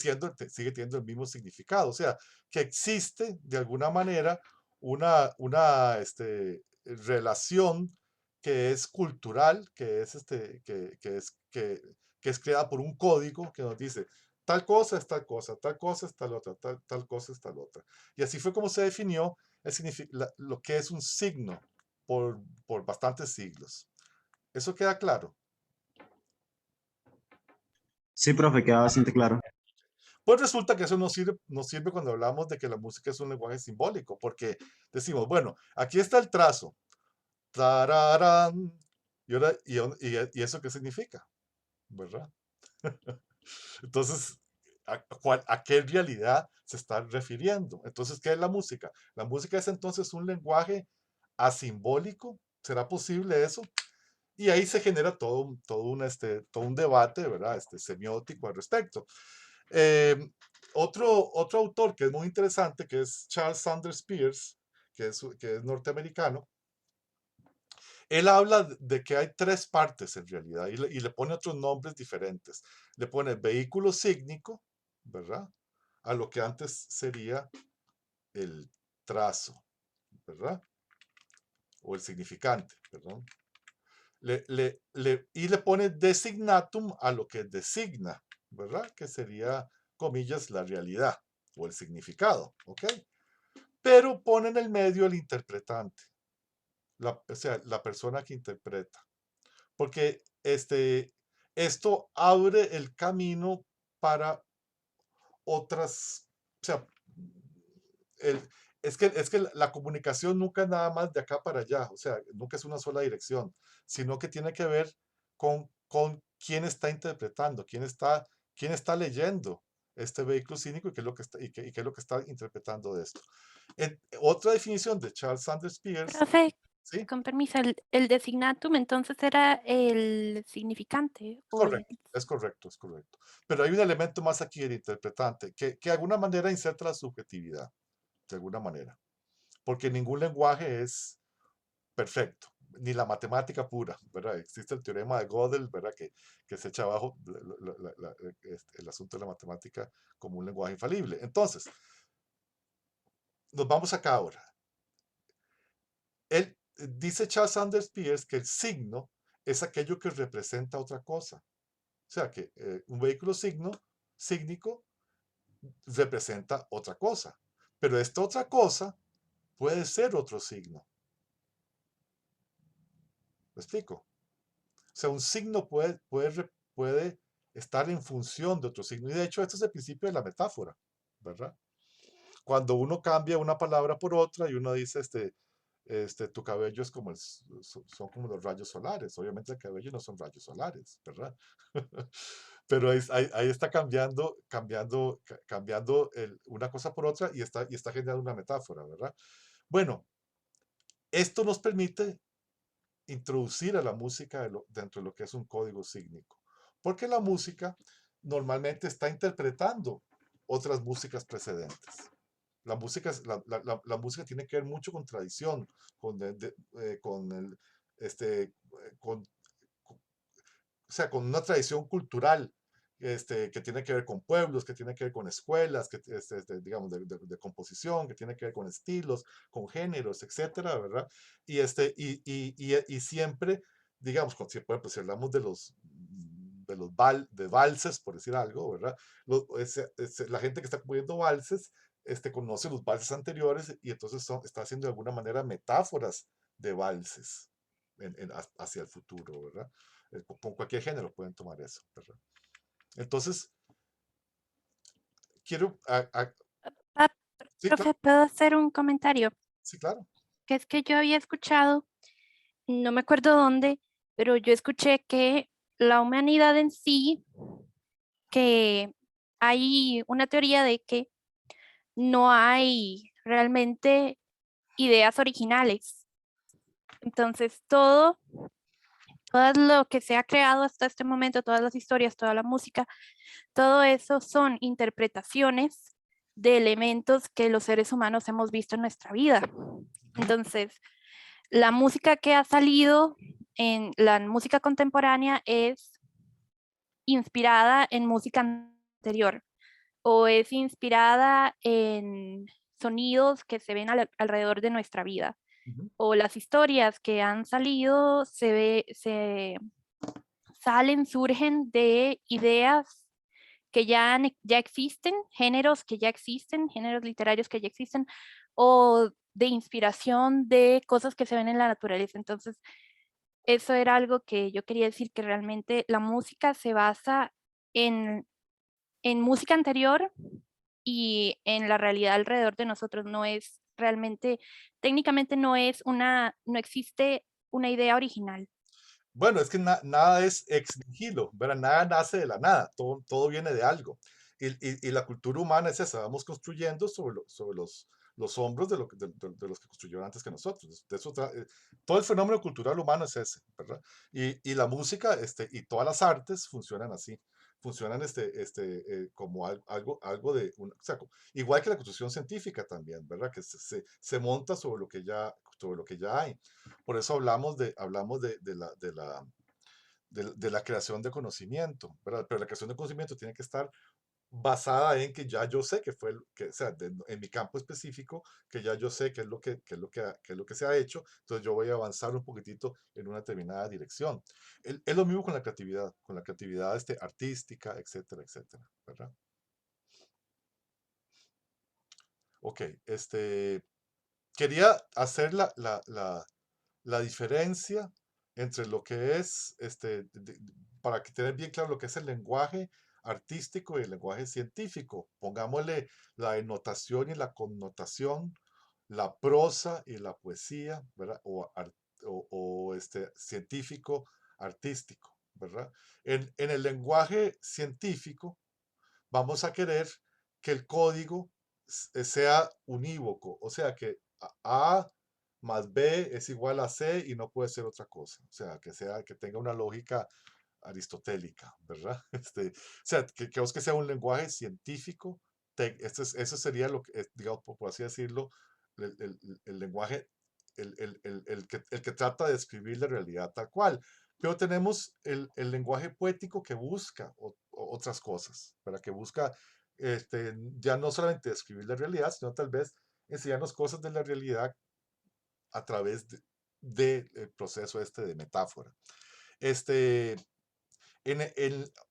teniendo el mismo significado. O sea, que existe de alguna manera una relación que es cultural, que es creada por un código que nos dice, tal cosa es tal cosa, tal cosa es tal otra, tal cosa es tal otra. Y así fue como se definió lo que es un signo por bastantes siglos. ¿Eso queda claro? Sí, profe, queda bastante claro. Pues resulta que eso nos sirve cuando hablamos de que la música es un lenguaje simbólico, porque decimos, bueno, aquí está el trazo, tararán, y, ahora, y eso qué significa, ¿verdad? Entonces, ¿a qué realidad se está refiriendo? Entonces, ¿qué es la música? La música es entonces un lenguaje asimbólico. ¿Será posible eso? Y ahí se genera todo un debate, ¿verdad? Semiótico al respecto. Eh, otro autor que es muy interesante, que es Charles Sanders Peirce, que es norteamericano, él habla de que hay tres partes en realidad y le pone otros nombres diferentes. Le pone vehículo sígnico, ¿verdad? A lo que antes sería el trazo, ¿verdad? O el significante, perdón. Y le pone designatum a lo que designa, ¿verdad? Que sería, comillas, la realidad o el significado, ¿ok? Pero pone en el medio el interpretante, o sea, la persona que interpreta. Porque esto abre el camino para otras, o sea, el- es que la comunicación nunca es nada más de acá para allá, o sea, nunca es una sola dirección, sino que tiene que ver con quién está interpretando, quién está leyendo este vehículo cínico y qué es lo que está, y qué es lo que está interpretando de esto. Otra definición de Charles Sanders Peirce, Profe, ¿sí? con permiso, el designatum entonces era el significante o el... Correcto, es correcto, es correcto. Pero hay un elemento más aquí del interpretante, que de alguna manera inserta la subjetividad, de alguna manera, porque ningún lenguaje es perfecto, ni la matemática pura, ¿verdad? Existe el teorema de Gödel, ¿verdad? Que se echa abajo el asunto de la matemática como un lenguaje infalible. Entonces, nos vamos acá ahora. Él dice Charles Sanders Peirce que el signo es aquello que representa otra cosa. O sea, que un vehículo sígnico representa otra cosa, pero esta otra cosa puede ser otro signo. ¿Me explico? O sea, un signo puede estar en función de otro signo. Y de hecho, este es el principio de la metáfora, ¿verdad? Cuando uno cambia una palabra por otra y uno dice, tu cabello es como son como los rayos solares. Obviamente el cabello no son rayos solares, ¿verdad? Pero ahí está cambiando una cosa por otra y está generando una metáfora, ¿verdad? Bueno, esto nos permite introducir a la música dentro de lo que es un código sígnico, porque la música normalmente está interpretando otras músicas precedentes. La música tiene que ver mucho con tradición, con el, con, o sea, con una tradición cultural que tiene que ver con pueblos, que tiene que ver con escuelas, digamos, de composición, que tiene que ver con estilos, con géneros, etcétera, ¿verdad? Y siempre, digamos, por ejemplo, si hablamos de valses, por decir algo, ¿verdad? La gente que está componiendo valses conoce los valses anteriores y entonces está haciendo de alguna manera metáforas de valses hacia el futuro, ¿verdad? Con cualquier género pueden tomar eso, ¿verdad? Entonces, quiero... Ah, sí, profe, claro, ¿puedo hacer un comentario? sí, claro. Que es que yo había escuchado, no me acuerdo dónde, pero yo escuché que la humanidad en sí, que hay una teoría de que no hay realmente ideas originales. Entonces, todo lo que se ha creado hasta este momento, todas las historias, toda la música, todo eso son interpretaciones de elementos que los seres humanos hemos visto en nuestra vida. Entonces, la música que ha salido en la música contemporánea es inspirada en música anterior o es inspirada en sonidos que se ven alrededor de nuestra vida. O las historias que han salido salen, surgen de ideas que ya existen, géneros que ya existen, géneros literarios que ya existen, o de inspiración de cosas que se ven en la naturaleza. Entonces, eso era algo que yo quería decir, que realmente la música se basa en música anterior y en la realidad alrededor de nosotros. No es realmente, técnicamente no existe una idea original. Bueno, es que nada es ex nihilo, ¿verdad? Nada nace de la nada, todo viene de algo. Y la cultura humana es esa, vamos construyendo sobre los hombros de los que construyeron antes que nosotros. Todo el fenómeno cultural humano es ese, ¿verdad? Y la música y todas las artes funcionan así, funcionan como algo o sea, igual que la construcción científica también, ¿verdad? Que se monta sobre lo que ya hay. Por eso hablamos de la creación de conocimiento, ¿verdad? Pero la creación de conocimiento tiene que estar basada en que ya yo sé o sea, en mi campo específico, que ya yo sé qué es lo que se ha hecho, entonces yo voy a avanzar un poquitito en una determinada dirección. Es lo mismo con la creatividad artística, etcétera, etcétera, ¿verdad? Ok, quería hacer la diferencia entre lo que es, para que tener bien claro lo que es el lenguaje artístico y el lenguaje científico. Pongámosle la denotación y la connotación, la prosa y la poesía, ¿verdad? O científico artístico, ¿verdad? En el lenguaje científico vamos a querer que el código sea unívoco, o sea que A más B es igual a C y no puede ser otra cosa, o sea, que tenga una lógica aristotélica, ¿verdad? O sea, que sea un lenguaje científico, eso sería lo que, digamos, por así decirlo, el lenguaje, el que trata de describir la realidad tal cual. Pero tenemos el lenguaje poético que busca otras cosas, para que busca ya no solamente describir la realidad, sino tal vez enseñarnos cosas de la realidad a través del proceso de metáfora. Este,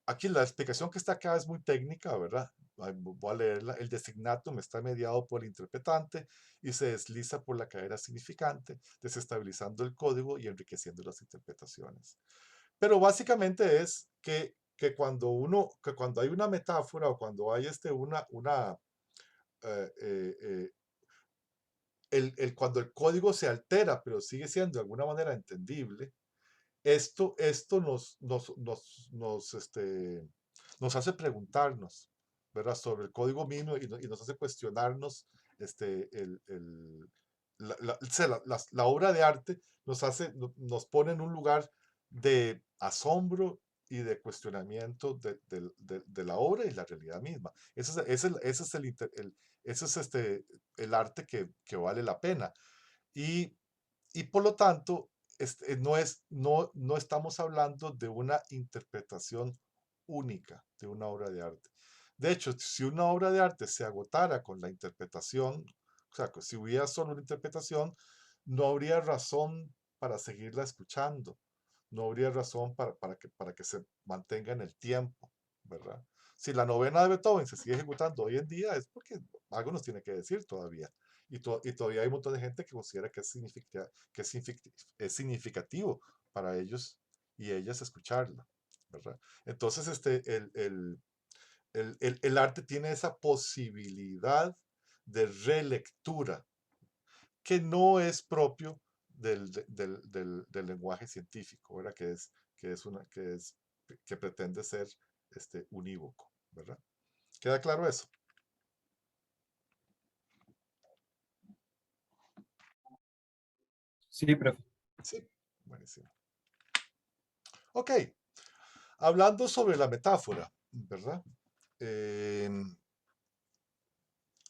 aquí la explicación que está acá es muy técnica, ¿verdad? Voy a leerla. El designatum está mediado por el interpretante y se desliza por la cadena significante, desestabilizando el código y enriqueciendo las interpretaciones. Pero básicamente es que cuando hay una metáfora o cuando hay eh, eh, eh, cuando el código se altera, pero sigue siendo de alguna manera entendible, esto nos hace preguntarnos, ¿verdad? Sobre el código mismo y nos hace cuestionarnos la obra de arte nos pone en un lugar de asombro y de cuestionamiento de la obra y la realidad misma. Ese es el arte que vale la pena. Y por lo tanto, no estamos hablando de una interpretación única de una obra de arte. De hecho, si una obra de arte se agotara con la interpretación, o sea, si hubiera solo una interpretación, no habría razón para seguirla escuchando, no habría razón para que se mantenga en el tiempo, ¿verdad? Si la novena de Beethoven se sigue ejecutando hoy en día es porque algo nos tiene que decir todavía. Y todavía hay un montón de gente que considera que es significativo para ellos y ellas escucharla, ¿verdad? Entonces, el arte tiene esa posibilidad de relectura que no es propio del lenguaje científico, ¿verdad? Que pretende ser unívoco, ¿verdad? ¿Queda claro eso? Sí, profe. Sí, buenísimo. Ok, hablando sobre la metáfora, ¿verdad?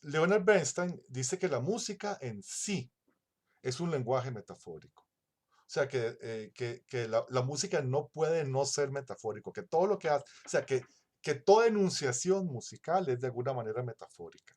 Leonard Bernstein dice que la música en sí es un lenguaje metafórico. O sea, que la música no puede no ser metafórico, que todo lo que hace, o sea, que toda enunciación musical es de alguna manera metafórica.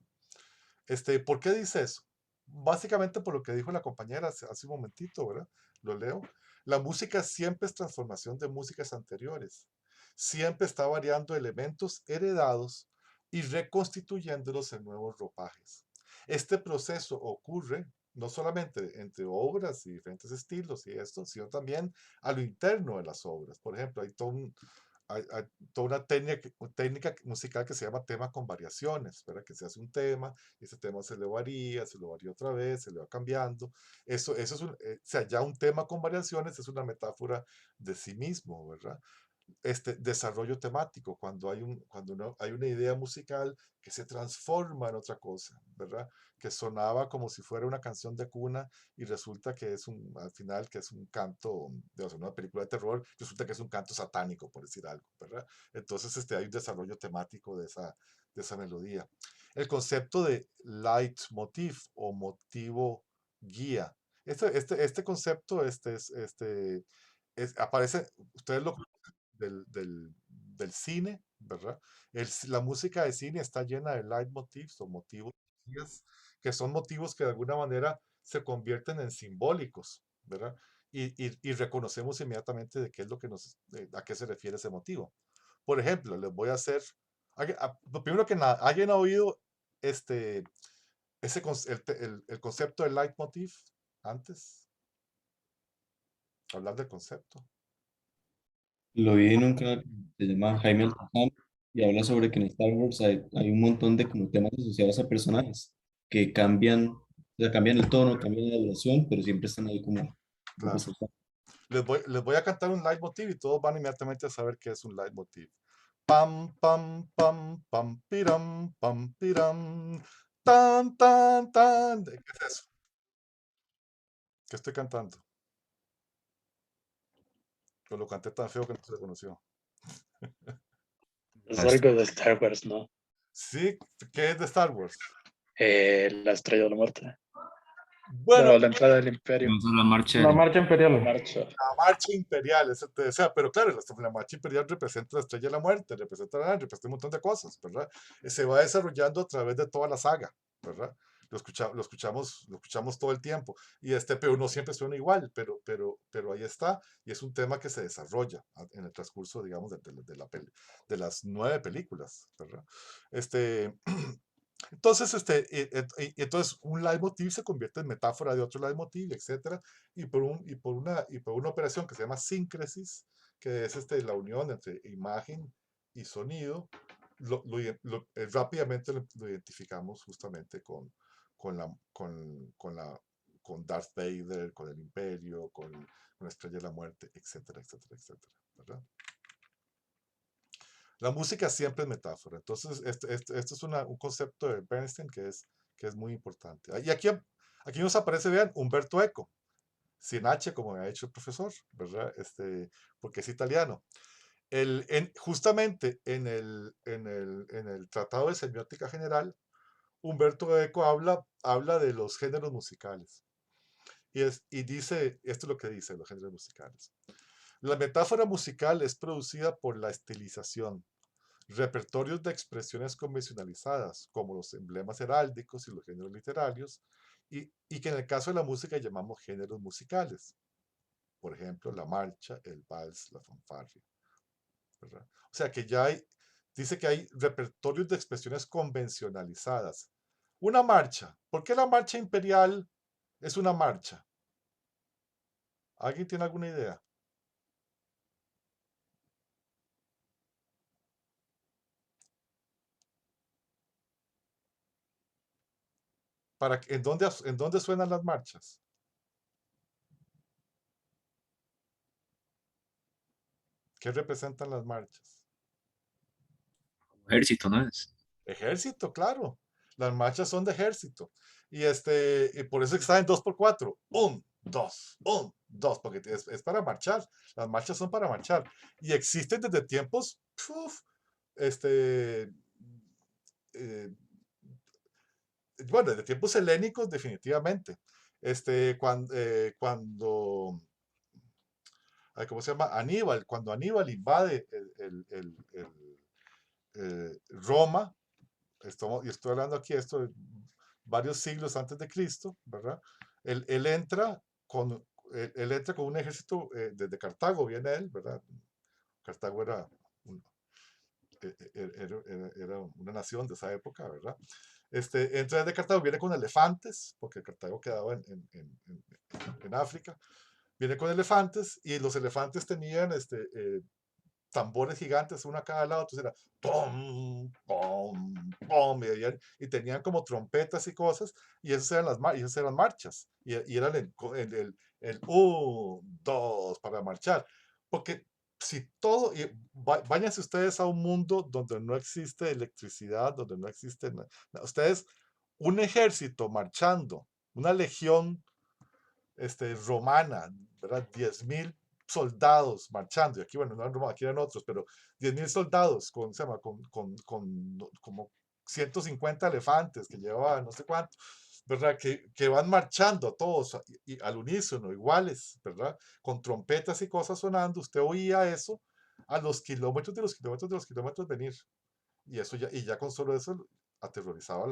¿Por qué dice eso? Básicamente por lo que dijo la compañera hace un momentito, ¿verdad? Lo leo. La música siempre es transformación de músicas anteriores. siempre está variando elementos heredados y reconstituyéndolos en nuevos ropajes. Este proceso ocurre no solamente entre obras y diferentes estilos y esto, sino también a lo interno de las obras. Por ejemplo, hay toda una técnica musical que se llama tema con variaciones, ¿verdad? Que se hace un tema, y ese tema se lo varía otra vez, se le va cambiando. Eso es o sea, ya un tema con variaciones es una metáfora de sí mismo, ¿verdad? Desarrollo temático, hay una idea musical que se transforma en otra cosa, ¿verdad? Que sonaba como si fuera una canción de cuna y resulta que al final, que es un canto, de una película de terror, resulta que es un canto satánico, por decir algo, ¿verdad? Entonces, hay un desarrollo temático de esa melodía. El concepto de leitmotiv o motivo guía. Este concepto, aparece, ustedes lo del cine, ¿verdad? La música de cine está llena de leitmotivs o motivos, que son motivos que de alguna manera se convierten en simbólicos, ¿verdad? Y reconocemos inmediatamente de qué es a qué se refiere ese motivo. Por ejemplo, les voy a hacer, lo primero que nada, ¿alguien ha oído este, el concepto del leitmotiv antes? Hablar del concepto. Lo vi en un canal que se llama Jaime Altamirano y habla sobre que en Star Wars hay un montón de como temas asociados a personajes que cambian, o sea, cambian el tono, cambian la duración, pero siempre están ahí como Claro. Les voy a cantar un leitmotiv y todos van inmediatamente a saber qué es un leitmotiv. Pam, pam, pam, pam, piram, tan, tan, tan. ¿Qué es eso? ¿Qué estoy cantando? Pues lo canté tan feo que no se reconoció. Es algo de Star Wars, ¿no? Sí, ¿qué es de Star Wars? La Estrella de la Muerte. Bueno, No, la entrada del Imperio. La marcha. La marcha imperial. la marcha imperial, eso te decía, pero claro, la marcha imperial representa la Estrella de la Muerte, representa un montón de cosas, ¿verdad? Se va desarrollando a través de toda la saga, ¿verdad? Lo escuchamos todo el tiempo. Pero no siempre suena igual, pero ahí está, y es un tema que se desarrolla en el transcurso, digamos, de las 9 películas, ¿verdad? Entonces, entonces un leitmotiv se convierte en metáfora de otro leitmotiv, etcétera, y por una operación que se llama síncresis, que es la unión entre imagen y sonido, rápidamente lo identificamos justamente con Darth Vader, con el Imperio, con la Estrella de la Muerte, etcétera, etcétera, etcétera, ¿verdad? La música siempre es metáfora. Entonces, esto es un concepto de Bernstein que es muy importante. Y aquí nos aparece, vean, Umberto Eco, sin H, como me ha dicho el profesor, ¿verdad? Porque es italiano. Justamente en el Tratado de Semiótica General, Umberto Eco habla de los géneros musicales. Y dice, esto es lo que dice los géneros musicales. La metáfora musical es producida por la estilización, repertorios de expresiones convencionalizadas, como los emblemas heráldicos y los géneros literarios, y que en el caso de la música llamamos géneros musicales. Por ejemplo, la marcha, el vals, la fanfarria, ¿verdad? O sea que dice que hay repertorios de expresiones convencionalizadas. Una marcha. ¿Por qué la marcha imperial es una marcha? ¿Alguien tiene alguna idea? ¿En dónde suenan las marchas? ¿Qué representan las marchas? Ejército, ¿no es? Ejército, claro. Las marchas son de ejército. Y por eso está en 2x4. 1, 2, 1, 2, porque es para marchar. Las marchas son para marchar. Y existen desde tiempos, eh, bueno, desde tiempos helénicos, definitivamente. Cuando ¿cómo se llama? Aníbal, cuando Aníbal invade Roma, y estoy hablando aquí esto de varios siglos antes de Cristo, ¿verdad? Él entra con un ejército desde Cartago, viene él, ¿verdad? Cartago era un- era una nación de esa época, ¿verdad? Entonces de Cartago viene con elefantes, porque Cartago quedaba en África, viene con elefantes y los elefantes tenían tambores gigantes, uno a cada lado, entonces era pom, pom, pom, y tenían como trompetas y cosas, y esas eran marchas, y eran el un, dos, para marchar, porque si todo, váyanse ustedes a un mundo donde no existe electricidad, donde no existe nada, ustedes, un ejército marchando, una legión romana, ¿verdad? 10.000 soldados marchando, y aquí, bueno, no eran romanos, aquí eran otros, pero 10.000 soldados se llama, como 150 elefantes que llevaban no sé cuánto, ¿verdad? Que van marchando todos y al unísono, iguales, ¿verdad? Con trompetas y cosas sonando, usted oía eso a los kilómetros de los kilómetros de los kilómetros venir. Y eso ya, y ya con solo eso aterrorizaba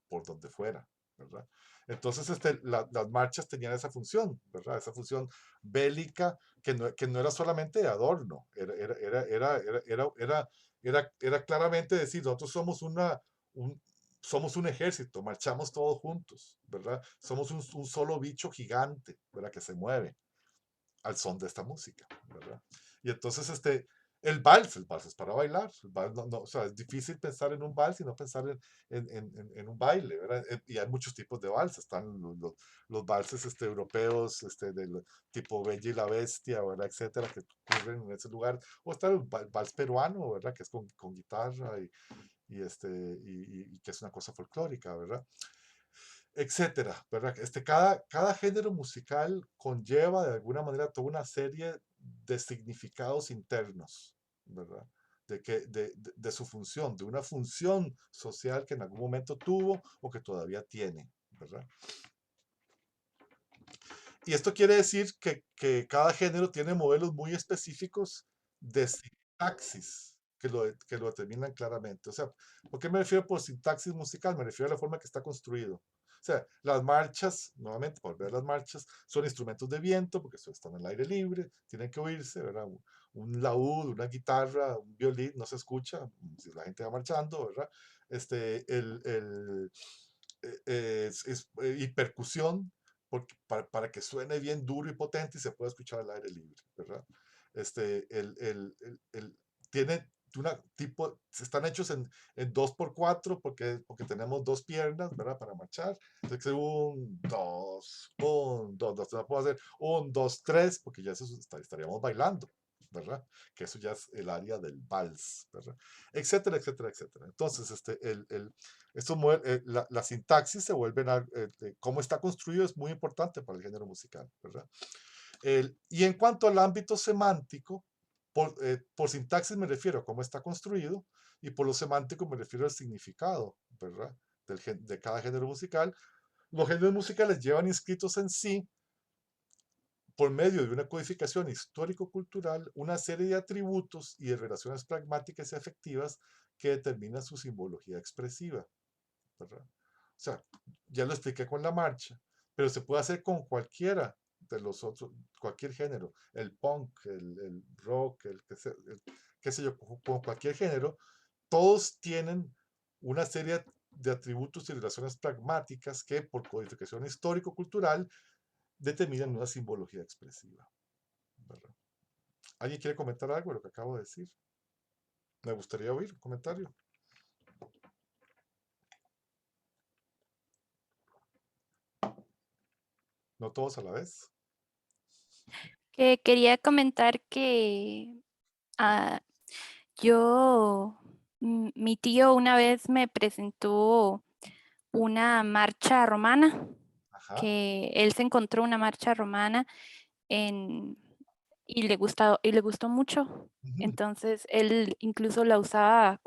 por donde fuera, ¿verdad? Entonces, las marchas tenían esa función, ¿verdad? Esa función bélica que no era solamente de adorno, era claramente decir, nosotros somos un ejército, marchamos todos juntos, ¿verdad? Somos un solo bicho gigante, ¿verdad? Que se mueve al son de esta música, ¿verdad? Y entonces el vals es para bailar, el vals o sea, es difícil pensar en un vals y no pensar en un baile, ¿verdad? Y hay muchos tipos de vals, están los valses europeos, del tipo Bella y la Bestia, ¿verdad? Etcétera, que ocurren en ese lugar, o está el vals peruano, ¿verdad? Que es con guitarra y que es una cosa folclórica, ¿verdad? Etcétera, ¿verdad? Cada género musical conlleva de alguna manera toda una serie de significados internos, ¿verdad? De su función, de una función social que en algún momento tuvo o que todavía tiene, ¿verdad? Y esto quiere decir que cada género tiene modelos muy específicos de sintaxis que lo determinan claramente. O sea, ¿por qué me refiero por sintaxis musical? Me refiero a la forma que está construido. O sea, las marchas, nuevamente, por ver las marchas, son instrumentos de viento, porque están en el aire libre, tienen que oírse, ¿verdad? Un laúd, una guitarra, un violín, no se escucha, si la gente va marchando, ¿verdad? Y percusión, para que suene bien duro y potente y se pueda escuchar al aire libre, ¿verdad? Tiene una tipo, están hechos en 2x4 porque tenemos dos piernas, ¿verdad? Para marchar. Entonces, un, dos, no puedo hacer un, dos, tres, porque ya eso estaríamos bailando, ¿verdad? Que eso ya es el área del vals, ¿verdad? Etcétera, etcétera, etcétera. Entonces, la sintaxis se vuelve, cómo está construido es muy importante para el género musical, ¿verdad? Y en cuanto al ámbito semántico, por sintaxis me refiero a cómo está construido y por lo semántico me refiero al significado, ¿verdad? De cada género musical. Los géneros musicales llevan inscritos en sí, por medio de una codificación histórico-cultural, una serie de atributos y de relaciones pragmáticas y afectivas que determinan su simbología expresiva, ¿verdad? O sea, ya lo expliqué con la marcha, pero se puede hacer con cualquiera de los otros, cualquier género, el punk, el rock, qué sé yo, con cualquier género, todos tienen una serie de atributos y relaciones pragmáticas que por codificación histórico-cultural determinan una simbología expresiva, ¿verdad? ¿Alguien quiere comentar algo de lo que acabo de decir? Me gustaría oír un comentario. No todos a la vez. Que quería comentar que ah, mi tío una vez me presentó una marcha romana, Ajá. que él se encontró una marcha romana y le gustó mucho. Ujú. Entonces él incluso la usaba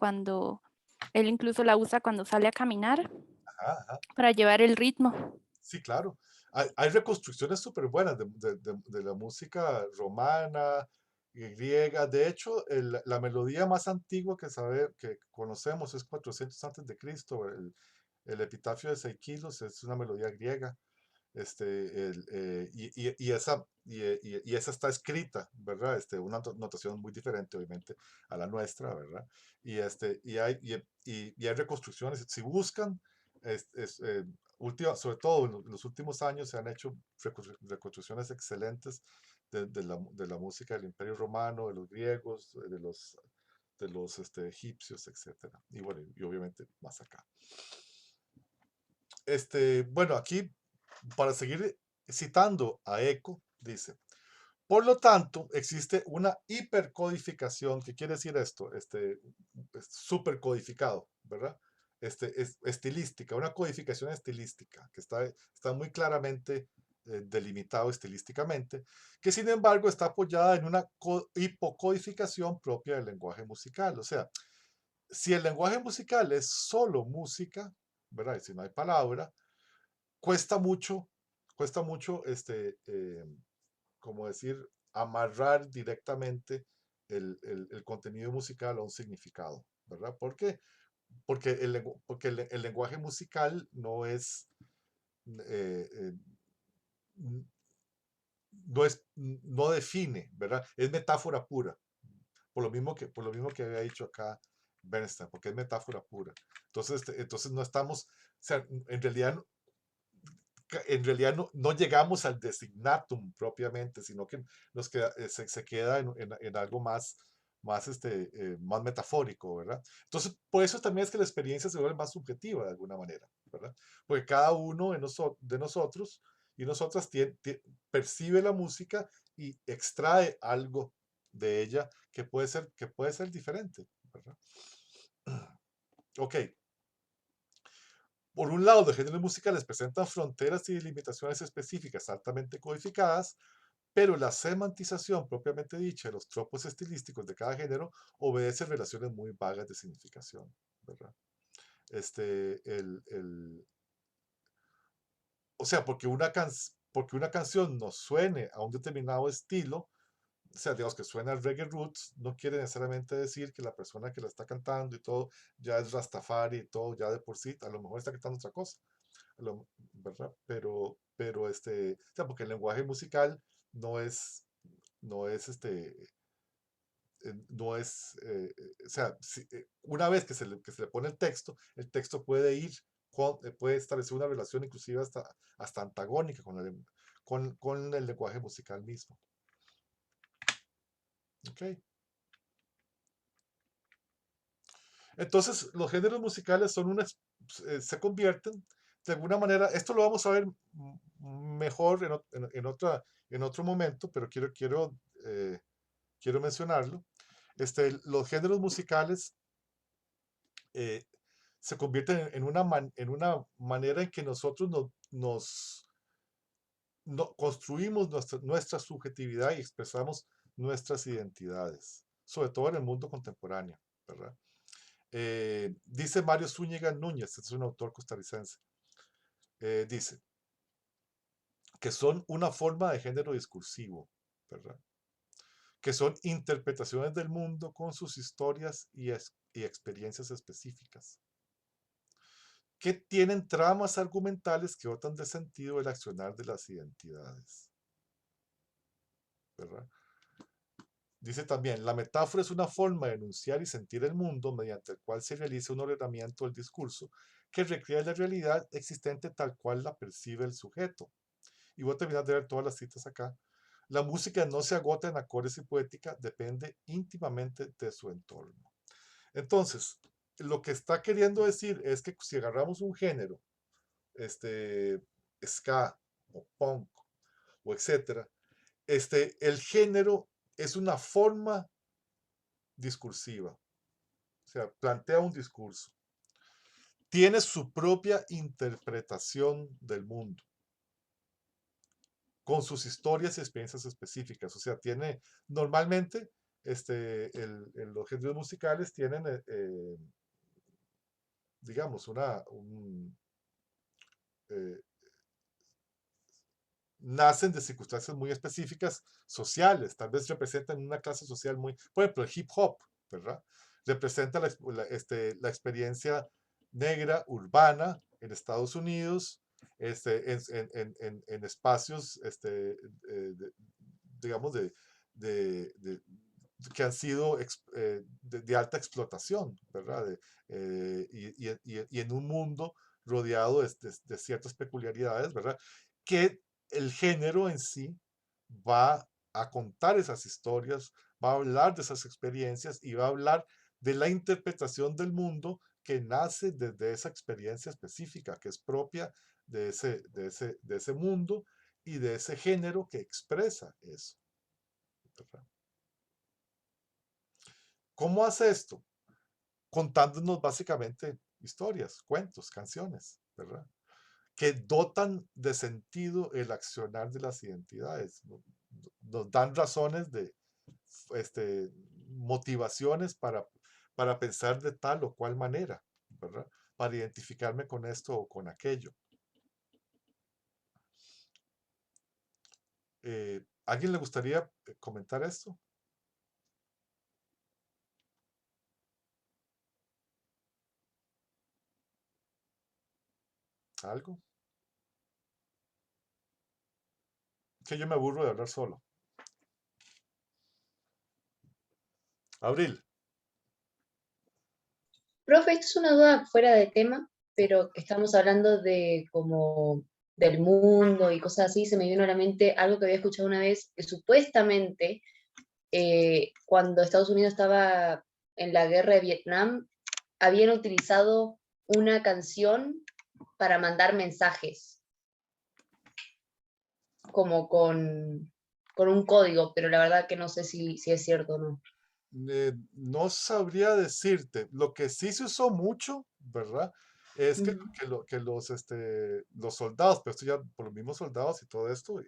él incluso la usa cuando sale a caminar Ajá, ajá. para llevar el ritmo. Sí, claro. Hay reconstrucciones súper buenas de la música romana, griega. De hecho, la melodía más antigua que conocemos es 400 antes de Cristo. El epitafio de Seikilos es una melodía griega. y esa está escrita, ¿verdad? Una notación muy diferente, obviamente, a la nuestra, ¿verdad? Y hay reconstrucciones. Si buscan, sobre todo en los últimos años, se han hecho reconstrucciones excelentes de la música del Imperio Romano, de los griegos, de los egipcios, etcétera. Y bueno, y obviamente más acá. Bueno, aquí, para seguir citando a Eco, dice, por lo tanto, existe una hipercodificación. ¿Qué quiere decir esto? Supercodificado, ¿verdad? Estilística, una codificación estilística, que está muy claramente delimitado estilísticamente, que sin embargo está apoyada en una hipocodificación propia del lenguaje musical. O sea, si el lenguaje musical es solo música, ¿verdad? Y si no hay palabra, cuesta mucho, como decir, amarrar directamente el contenido musical a un significado, ¿verdad? ¿Por qué? Porque el lenguaje musical eh, eh, no define, ¿verdad? Es metáfora pura. Por lo mismo que había dicho acá Bernstein, porque es metáfora pura. Entonces no estamos, o sea, en realidad no llegamos al designatum propiamente, sino que se queda en algo más metafórico, ¿verdad? Entonces, por eso también es que la experiencia se vuelve más subjetiva de alguna manera, ¿verdad? Porque cada uno de nosotros y nosotras percibe la música y extrae algo de ella que puede ser diferente, ¿verdad? Ok. Por un lado, los géneros musicales presentan fronteras y limitaciones específicas altamente codificadas, pero la semantización propiamente dicha de los tropos estilísticos de cada género obedece relaciones muy vagas de significación, ¿verdad? O sea, porque una canción nos suene a un determinado estilo, o sea, digamos que suena al reggae roots, no quiere necesariamente decir que la persona que la está cantando y todo ya es Rastafari y todo ya de por sí, a lo mejor está cantando otra cosa, ¿verdad? O sea, porque el lenguaje musical no es, no es o sea, una vez que se le pone el texto puede establecer una relación inclusive hasta antagónica con el lenguaje musical mismo. ¿Ok? Entonces, los géneros musicales se convierten, de alguna manera, esto lo vamos a ver mejor en otro momento, pero quiero mencionarlo. Los géneros musicales se convierten en una manera en que nosotros construimos nuestra subjetividad y expresamos nuestras identidades, sobre todo en el mundo contemporáneo, ¿verdad? Dice Mario Zúñiga Núñez, es un autor costarricense, dice que son una forma de género discursivo, ¿verdad? Que son interpretaciones del mundo con sus historias y experiencias específicas, que tienen tramas argumentales que dotan de sentido el accionar de las identidades, ¿verdad? Dice también, la metáfora es una forma de enunciar y sentir el mundo mediante el cual se realiza un ordenamiento del discurso que recrea la realidad existente tal cual la percibe el sujeto. Y voy a terminar de ver todas las citas acá. La música no se agota en acordes y poética, depende íntimamente de su entorno. Entonces, lo que está queriendo decir es que si agarramos un género, ska o punk o etcétera, el género es una forma discursiva, o sea, plantea un discurso, tiene su propia interpretación del mundo, con sus historias y experiencias específicas, o sea, normalmente, los géneros musicales tienen, digamos, eh, nacen de circunstancias muy específicas sociales, tal vez representan una clase social por ejemplo, el hip hop, ¿verdad? Representa la experiencia negra urbana en Estados Unidos en espacios, digamos, que han sido de alta explotación, ¿verdad? Y en un mundo rodeado de ciertas peculiaridades, ¿verdad? Que el género en sí va a contar esas historias, va a hablar de esas experiencias y va a hablar de la interpretación del mundo que nace desde esa experiencia específica, que es propia de ese mundo y de ese género que expresa eso, ¿verdad? ¿Cómo hace esto? Contándonos básicamente historias, cuentos, canciones, ¿verdad? Que dotan de sentido el accionar de las identidades. Nos dan razones motivaciones para pensar de tal o cual manera, ¿verdad? Para identificarme con esto o con aquello. ¿Alguien le gustaría comentar esto? ¿Algo? Que yo me aburro de hablar solo. Abril. Profe, esto es una duda fuera de tema, pero que estamos hablando de como del mundo y cosas así, se me vino a la mente algo que había escuchado una vez, que supuestamente cuando Estados Unidos estaba en la guerra de Vietnam, habían utilizado una canción para mandar mensajes, como con un código, pero la verdad que no sé si es cierto o no. No sabría decirte. Lo que sí se usó mucho, ¿verdad? Es que los soldados, pero esto ya por los mismos soldados y todo esto,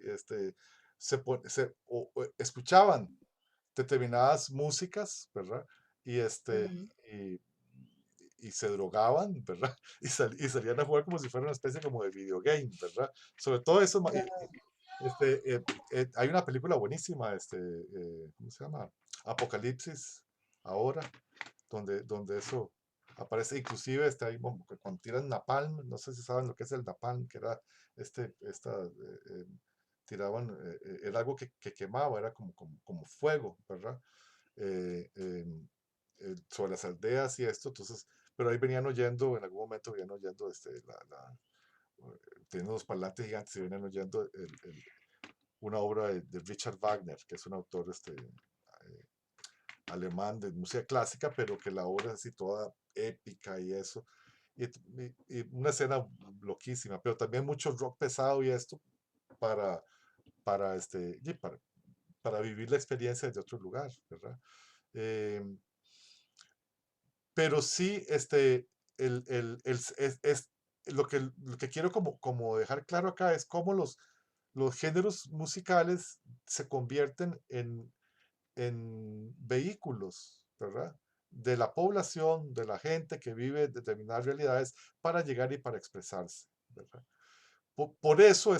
escuchaban determinadas músicas, ¿verdad? Y, y, y se drogaban, ¿verdad? Y salían a jugar como si fuera una especie como de videogame, ¿verdad? Sobre todo eso, hay una película buenísima, ¿cómo se llama? Apocalipsis, ahora, donde eso aparece, inclusive cuando tiran napalm, no sé si saben lo que es el napalm, que era tiraban, era algo que quemaba, era como fuego, ¿verdad? Sobre las aldeas y esto, entonces, pero ahí venían oyendo, en algún momento venían oyendo, teniendo los parlantes gigantes y venían oyendo una obra de Richard Wagner, que es un autor alemán de música clásica, pero que la obra es así toda épica y eso. Y una escena loquísima, pero también mucho rock pesado y esto para, para vivir la experiencia de otro lugar, ¿verdad? Pero sí, lo que quiero como dejar claro acá es cómo los géneros musicales se convierten en vehículos, ¿verdad? De la población, de la gente que vive determinadas realidades para llegar y para expresarse, ¿verdad? Por eso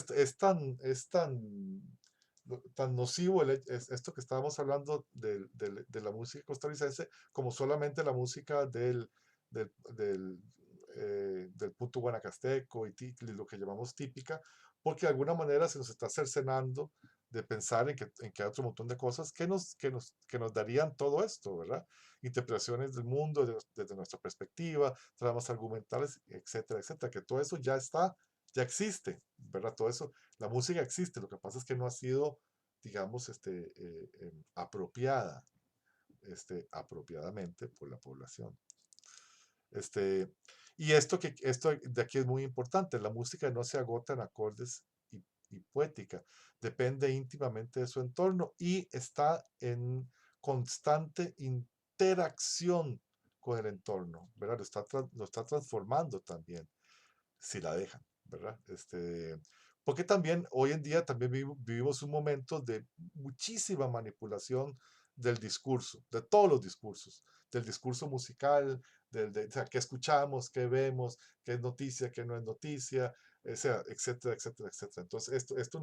tan nocivo esto que estábamos hablando de la música costarricense como solamente la música del punto guanacasteco y lo que llamamos típica, porque de alguna manera se nos está cercenando de pensar en que hay otro montón de cosas que nos darían todo esto, ¿verdad? Interpretaciones del mundo desde nuestra perspectiva, tramas argumentales, etcétera, etcétera, que todo eso ya existe, ¿verdad? Todo eso, la música existe, lo que pasa es que no ha sido, digamos, apropiada, apropiadamente por la población. Y esto de aquí es muy importante, la música no se agota en acordes y poética, depende íntimamente de su entorno y está en constante interacción con el entorno, ¿verdad? Lo está transformando también, si la dejan, ¿verdad? Porque también hoy en día también vivimos un momento de muchísima manipulación del discurso, de todos los discursos, del discurso musical, o sea, qué escuchamos, qué vemos, qué es noticia, qué no es noticia, o sea, etcétera, etcétera, etcétera. Entonces, esto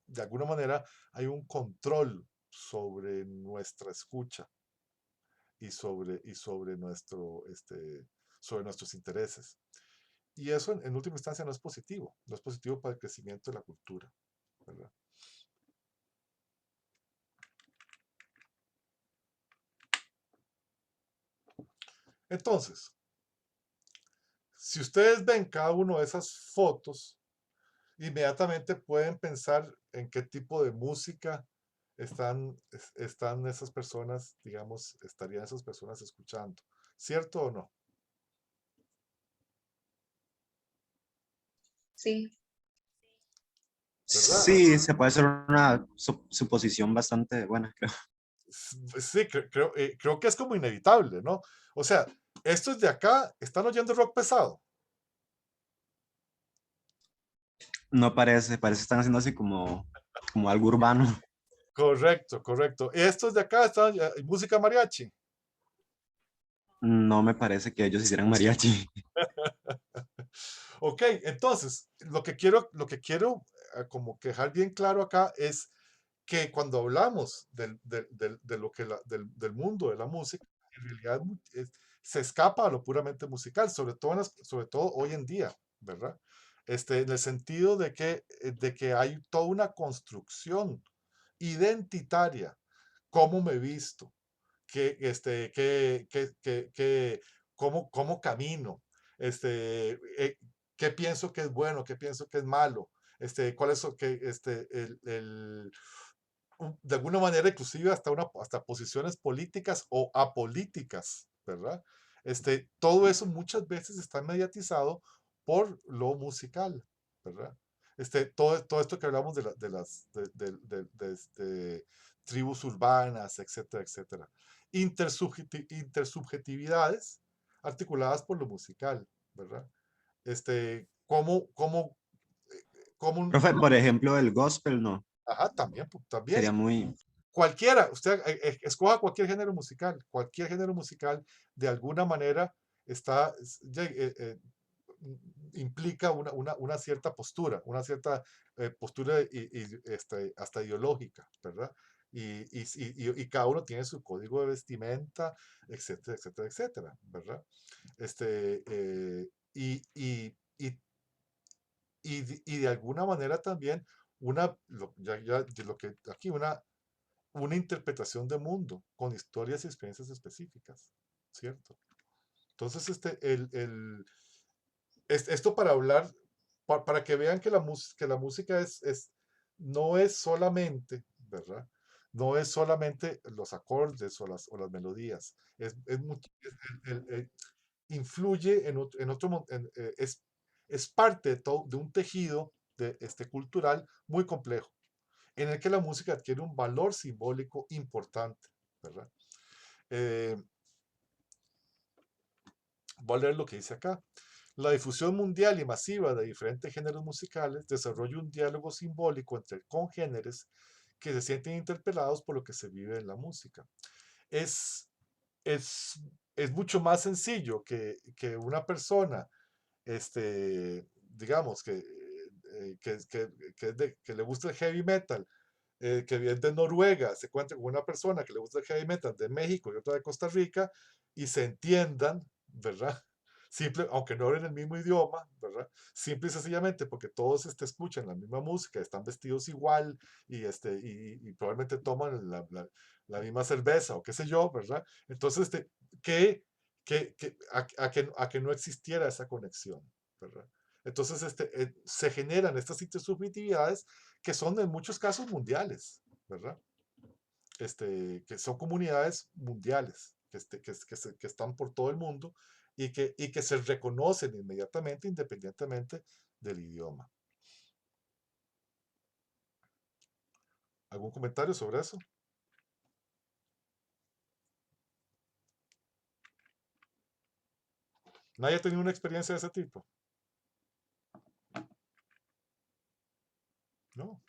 de alguna manera, hay un control sobre nuestra escucha y sobre nuestros intereses. Y eso en última instancia no es positivo, no es positivo para el crecimiento de la cultura, ¿verdad? Entonces, si ustedes ven cada una de esas fotos, inmediatamente pueden pensar en qué tipo de música están esas personas, digamos, estarían esas personas escuchando, ¿cierto o no? Sí, ¿Verdad? Sí, se puede hacer una suposición bastante buena, creo. Sí, creo que es como inevitable, ¿no? O sea, estos de acá están oyendo rock pesado. No parece, parece que están haciendo así como algo urbano. Correcto, correcto. Estos de acá están música mariachi. No me parece que ellos hicieran mariachi. Ok, entonces, lo que quiero como que dejar bien claro acá es que cuando hablamos de lo que del mundo de la música, en realidad se escapa a lo puramente musical, sobre todo hoy en día, ¿verdad? En el sentido de que hay toda una construcción identitaria, cómo me visto, que, cómo camino, qué pienso que es bueno, qué pienso que es malo, cuál es de alguna manera inclusive hasta posiciones políticas o apolíticas, ¿verdad? Todo eso muchas veces está mediatizado por lo musical, ¿verdad? Todo esto que hablamos de tribus urbanas, etcétera, etcétera. Intersubjetividades articuladas por lo musical, ¿verdad? Cómo, cómo, Profe, por ejemplo, el gospel, no. ajá, también, también. Sería muy... Cualquiera, usted escoja cualquier género musical, de alguna manera implica una cierta postura, una cierta postura hasta ideológica, ¿verdad? Y cada uno tiene su código de vestimenta, etcétera, etcétera, etcétera, ¿verdad? Y, y, y, y de alguna manera también lo que aquí una interpretación de mundo con historias y experiencias específicas, ¿cierto? Entonces, esto para hablar, para que vean que que la música no es solamente, ¿verdad? No es solamente los acordes o las melodías, influye en es parte de un tejido cultural muy complejo, en el que la música adquiere un valor simbólico importante, ¿verdad? Voy a leer lo que dice acá. La difusión mundial y masiva de diferentes géneros musicales desarrolla un diálogo simbólico entre congéneres que se sienten interpelados por lo que se vive en la música. Es, es, es mucho más sencillo que una persona, digamos, que le gusta el heavy metal, que viene de Noruega, se encuentra con una persona que le gusta el heavy metal de México y otra de Costa Rica y se entiendan, ¿verdad? Aunque no hablen el mismo idioma, ¿verdad? Simple y sencillamente porque todos escuchan la misma música, están vestidos igual y probablemente toman la misma cerveza o qué sé yo, ¿verdad? Entonces, a que no existiera esa conexión, ¿verdad? Entonces, se generan estas intersubjetividades que son en muchos casos mundiales, ¿verdad? Que son comunidades mundiales, que están por todo el mundo y que se reconocen inmediatamente independientemente del idioma. ¿Algún comentario sobre eso? ¿Nadie ha tenido una experiencia de ese tipo? No.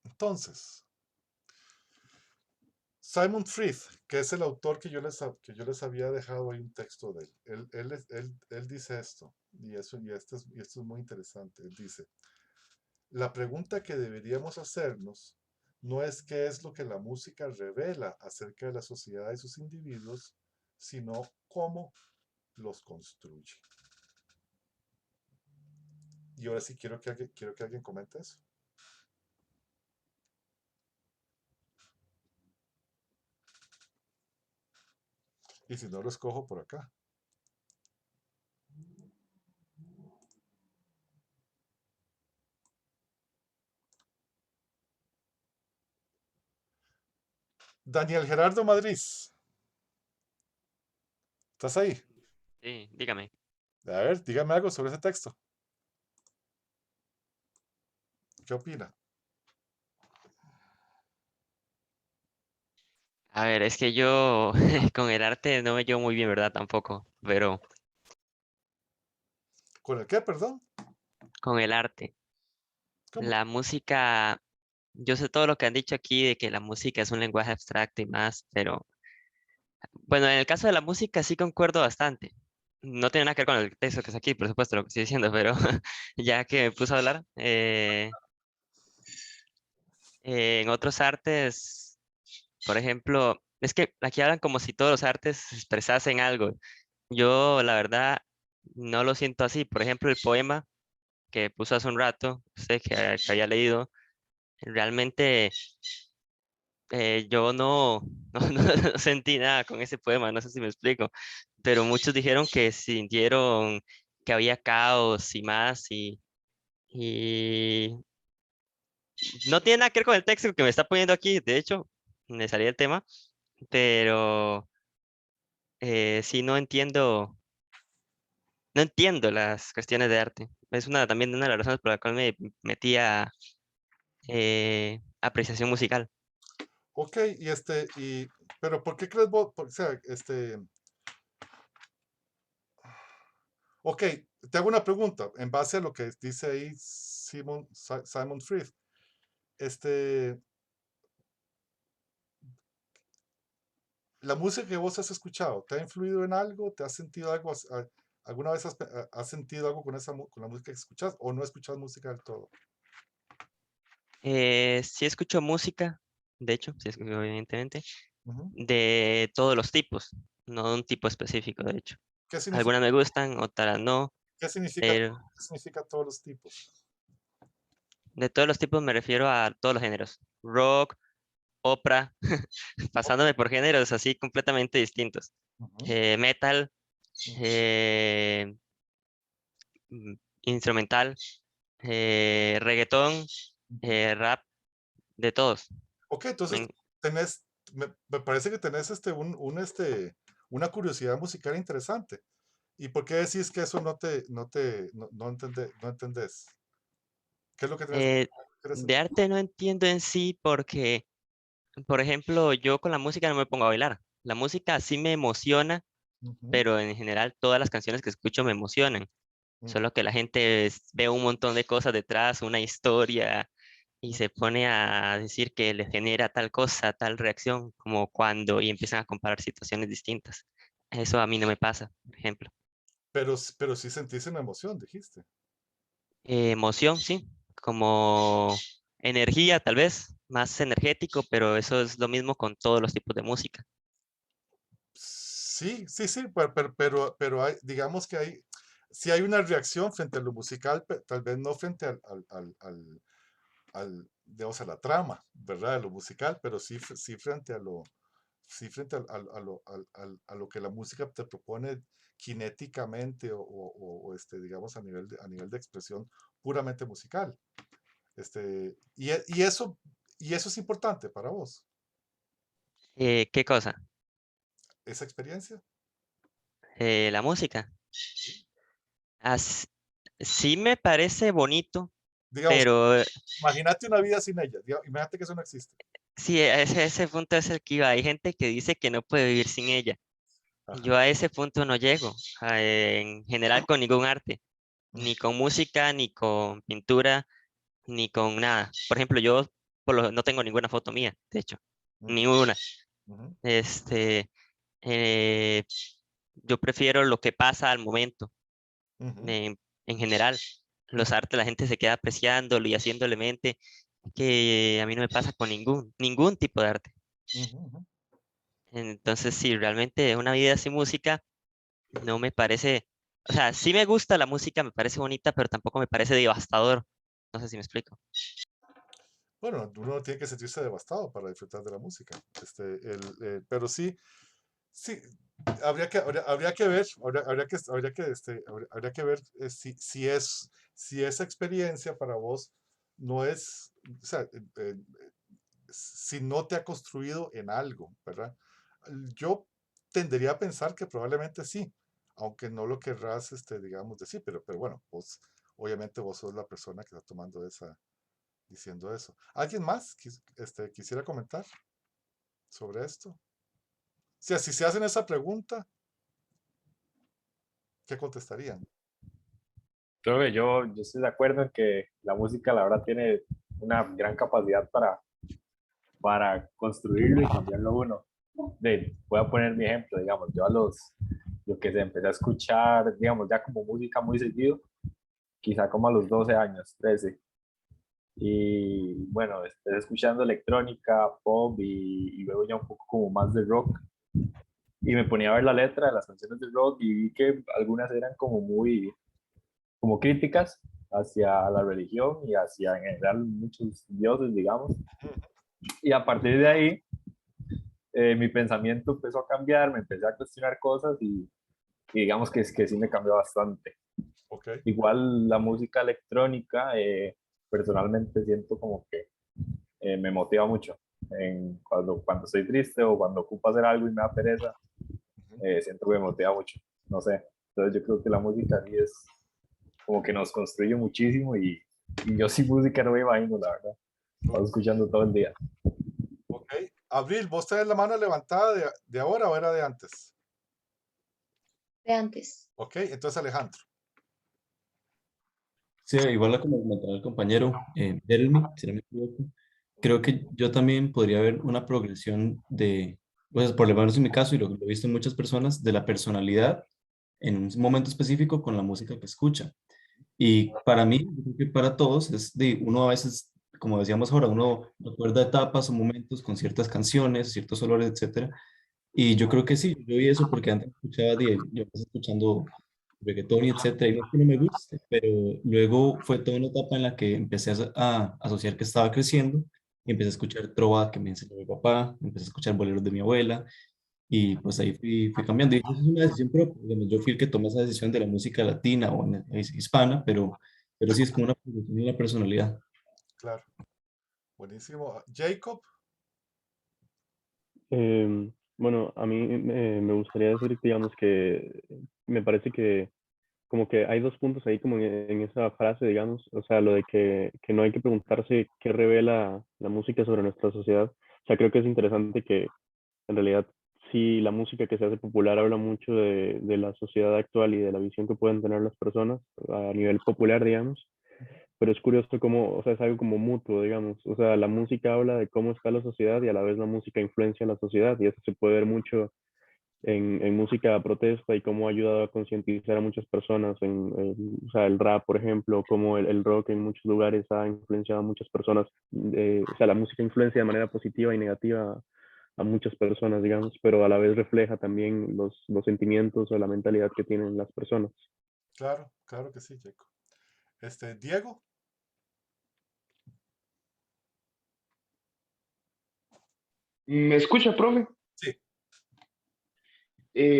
Entonces, Simon Freed, que es el autor que yo les había dejado ahí un texto de él. Él dice esto, y esto es muy interesante. Él dice, la pregunta que deberíamos hacernos no es qué es lo que la música revela acerca de la sociedad y sus individuos, sino cómo los construye. Y ahora sí quiero que alguien comente eso. Y si no, lo escojo por acá. Daniel Gerardo Madrid, ¿estás ahí? Sí, dígame. A ver, dígame algo sobre ese texto. ¿Qué opina? A ver, es que yo con el arte no me llevo muy bien, ¿verdad? Tampoco, pero ¿Con el qué, perdón? con el arte. ¿Cómo? La música, yo sé todo lo que han dicho aquí de que la música es un lenguaje abstracto y más, pero bueno, en el caso de la música sí concuerdo bastante. No tiene nada que ver con el texto que es aquí, por supuesto, lo que estoy diciendo, pero ya que me puse a hablar, en otros artes, por ejemplo, es que aquí hablan como si todos los artes expresasen algo. Yo, la verdad, no lo siento así. Por ejemplo, el poema que puso hace un rato, usted que había leído, realmente yo no sentí nada con ese poema, no sé si me explico, pero muchos dijeron que sintieron que había caos y más, y no tiene nada que ver con el texto que me está poniendo aquí, de hecho, me salí del tema, pero sí no entiendo las cuestiones de arte. Es también una de las razones por la cual me metí a apreciación musical. Ok, pero ¿por qué crees vos? O sea, ok, te hago una pregunta en base a lo que dice ahí Simon Fried. La música que vos has escuchado, ¿te ha influido en algo? ¿Te has sentido algo? ¿Alguna vez has sentido algo con con la música que escuchas o no escuchas música del todo? Sí escucho música, de hecho, sí escucho evidentemente, Ujú. de todos los tipos, no de un tipo específico, de hecho. ¿Qué significa, Algunas me gustan, otras no, pero qué significa todos los tipos? de todos los tipos me refiero a todos los géneros. Rock, ópera, pasándome por géneros así completamente distintos. Ujú. Metal, eh, instrumental, reggaetón, rap, de todos. Ok, Me entonces en- me parece que tenés una curiosidad musical interesante. ¿Y por qué decís que eso no entendés? ¿Qué es lo que tenés eh, de interesante? arte no entiendo en sí porque, por ejemplo, yo con la música no me pongo a bailar. La música sí me emociona, Ujú, pero en general todas las canciones que escucho me emocionan. ujú. Solo que la gente ve un montón de cosas detrás, una historia, y se pone a decir que le genera tal cosa, tal reacción, como cuando, y empiezan a comparar situaciones distintas. Eso a mí no me pasa, por ejemplo. Pero sí sentís una emoción, dijiste. Emoción, sí, como energía, tal vez, más energético, pero eso es lo mismo con todos los tipos de música. Sí, sí, sí, pero digamos que si hay una reacción frente a lo musical, tal vez no frente digamos, a la trama, ¿verdad? De lo musical, pero sí frente sí frente a lo que la música te propone cinéticamente digamos, a nivel de expresión puramente musical. Y eso es importante para vos, ¿Qué cosa? esa experiencia. La música. As- sí me parece bonito, Digamos, pero imagínate una vida sin ella, imagínate que eso no existe. sí, ese punto es el que iba. Hay gente que dice que no puede vivir sin ella. Ajá. Yo a ese punto no llego, en general con ningún arte, Mm, ni con música, ni con pintura, ni con nada. Por ejemplo, yo no tengo ninguna foto mía, de hecho, mm, ni una. ujú, Este, eh, yo prefiero lo que pasa al momento, ujú, en general. Los ujú, artes, la gente se queda apreciándolo y haciéndole mente. que a mí no me pasa con ningún tipo de arte. Ujú, ujú. Entonces, sí, realmente una vida sin música no me parece, o sea, sí me gusta la música, me parece bonita, pero tampoco me parece devastador. No sé si me explico. Bueno, uno no tiene que sentirse devastado para disfrutar de la música. Pero sí, sí, habría que ver, habría que ver si esa experiencia para vos no es, o sea, si no te ha construido en algo, ¿verdad? Yo tendería a pensar que probablemente sí, aunque no lo querrás, digamos, decir, pero bueno, vos, obviamente vos sos la persona que está tomando diciendo eso. ¿Alguien más quisiera comentar sobre esto? O sea, si se hacen esa pregunta, ¿qué contestarían? Creo que yo estoy de acuerdo en que la música, la verdad, tiene una gran capacidad para construirlo y cambiarlo uno. Voy a poner mi ejemplo, digamos, yo que sé, empecé a escuchar, digamos, ya como música muy seguido, quizá como a los 12 años, 13. Y bueno, empecé escuchando electrónica, pop y luego ya un poco como más de rock. Y me ponía a ver la letra de las canciones de rock y vi que algunas eran como muy, como críticas hacia la religión y hacia en general muchos dioses, digamos. Y a partir de ahí, mi pensamiento empezó a cambiar, me empecé a cuestionar cosas y digamos que sí me cambió bastante. Okay. Igual la música electrónica, personalmente siento como que me motiva mucho. Cuando estoy triste o cuando ocupo hacer algo y me da pereza, siento que me motiva mucho. No sé. Entonces yo creo que la música sí es como que nos construye muchísimo y yo sin música no me imagino, la verdad. Estaba escuchando todo el día. Ok. Abril, ¿vos tenés la mano levantada de ahora o era de antes? De antes. Ok, entonces Alejandro. Sí, igual como comentaba el compañero Jeremy, si no me equivoco, creo que yo también podría ver una progresión de, pues por lo menos en mi caso, y lo he visto en muchas personas, de la personalidad en un momento específico con la música que escucha. Y para mí, yo creo que para todos, uno a veces, como decíamos ahora, uno recuerda etapas o momentos con ciertas canciones, ciertos olores, etcétera. Y yo creo que sí, yo vi eso porque antes escuchaba, yo empecé escuchando reggaetón y etcétera, y no es que no me guste, pero luego fue toda una etapa en la que empecé a asociar que estaba creciendo y empecé a escuchar trova que me enseñó mi papá, empecé a escuchar boleros de mi abuela, y pues ahí fui cambiando. Y eso es una decisión propia, digamos, yo fui el que tomé esa decisión de la música latina o hispana, pero sí es como una progresión de la personalidad. Claro. Buenísimo. Jacob. Bueno, a mí me gustaría decir, digamos, que me parece que como que hay dos puntos ahí como en esa frase, digamos, o sea, lo de que no hay que preguntarse qué revela la música sobre nuestra sociedad. O sea, creo que es interesante que en realidad sí la música que se hace popular habla mucho de la sociedad actual y de la visión que pueden tener las personas a nivel popular, digamos. Pero es curioso cómo, o sea, es algo como mutuo, digamos. O sea, la música habla de cómo está la sociedad y a la vez la música influencia a la sociedad y eso se puede ver mucho en música de protesta y cómo ha ayudado a concientizar a muchas personas, o sea, el rap, por ejemplo, como el rock en muchos lugares ha influenciado a muchas personas, o sea, la música influencia de manera positiva y negativa a muchas personas, digamos, pero a la vez refleja también los sentimientos o la mentalidad que tienen las personas. Claro, claro que sí, Jacob. Diego. ¿Me escucha, profe? Sí.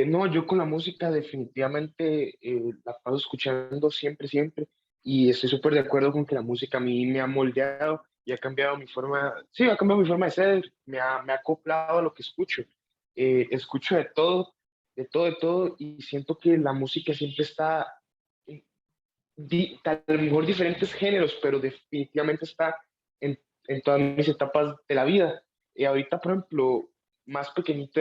No, yo con la música definitivamente la paso escuchando siempre, siempre. Y estoy súper de acuerdo con que la música a mí me ha moldeado y ha cambiado mi forma, sí, ha cambiado mi forma de ser, me ha acoplado a lo que escucho. Escucho de todo, de todo, de todo, y siento que la música siempre está, a lo mejor diferentes géneros, pero definitivamente está en todas mis etapas de la vida. Y ahorita, por ejemplo, más pequeñito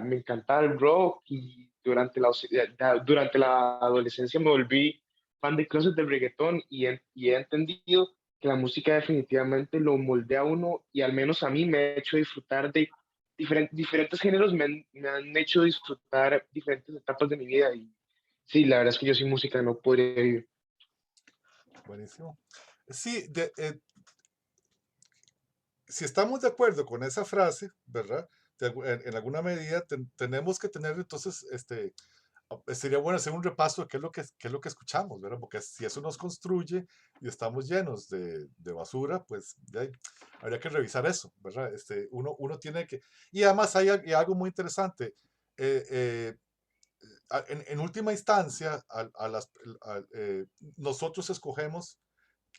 me encantaba el rock y durante la adolescencia me volví fan de closet del reggaetón y he entendido que la música definitivamente lo moldea a uno y al menos a mí me ha hecho disfrutar de diferentes géneros, me han hecho disfrutar diferentes etapas de mi vida y sí, la verdad es que yo sin música no podría vivir. Buenísimo. Sí, si estamos de acuerdo con esa frase, ¿verdad? En alguna medida tenemos que tener entonces, sería bueno hacer un repaso de qué es lo que escuchamos, ¿verdad? Porque si eso nos construye y estamos llenos de basura, pues habría que revisar eso, ¿verdad? Uno tiene que... Y además hay algo muy interesante. eh, eh, en última instancia, nosotros escogemos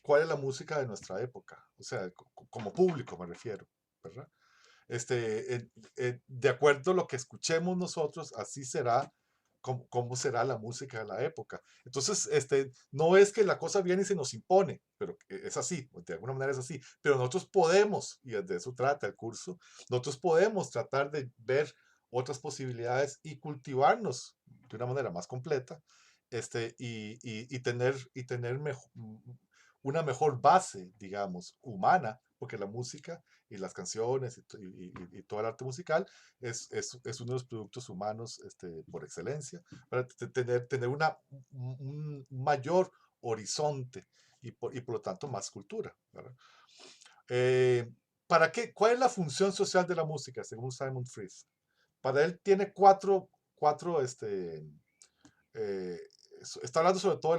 cuál es la música de nuestra época, o sea, como público me refiero, ¿verdad? De acuerdo a lo que escuchemos nosotros, así será cómo será la música de la época. Entonces, no es que la cosa viene y se nos impone, pero es así, de alguna manera es así, pero nosotros podemos, y de eso trata el curso, nosotros podemos tratar de ver otras posibilidades y cultivarnos de una manera más completa, y tener una mejor base, digamos, humana, porque la música y las canciones y todo el arte musical es uno de los productos humanos por excelencia, para tener un mayor horizonte y por lo tanto más cultura, ¿verdad? ¿Para qué? ¿Cuál es la función social de la música, según Simon Fries? Para él tiene cuatro eh, está hablando sobre todo de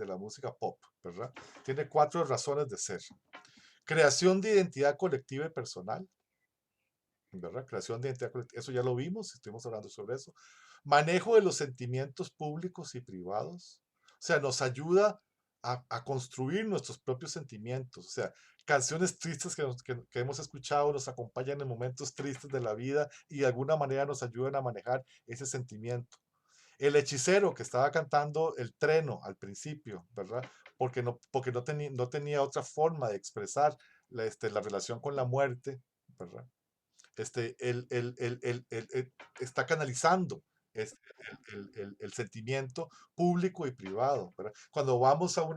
la música pop, ¿verdad? Tiene 4 razones de ser. Creación de identidad colectiva y personal, ¿verdad? Creación de identidad colectiva, eso ya lo vimos, estuvimos hablando sobre eso. Manejo de los sentimientos públicos y privados, o sea, nos ayuda a construir nuestros propios sentimientos, o sea, canciones tristes que hemos escuchado nos acompañan en momentos tristes de la vida y de alguna manera nos ayudan a manejar ese sentimiento. El hechicero que estaba cantando el treno al principio, ¿verdad? Porque no tenía otra forma de expresar la relación con la muerte, ¿verdad? Él está canalizando este, el sentimiento público y privado, ¿verdad? Cuando vamos a o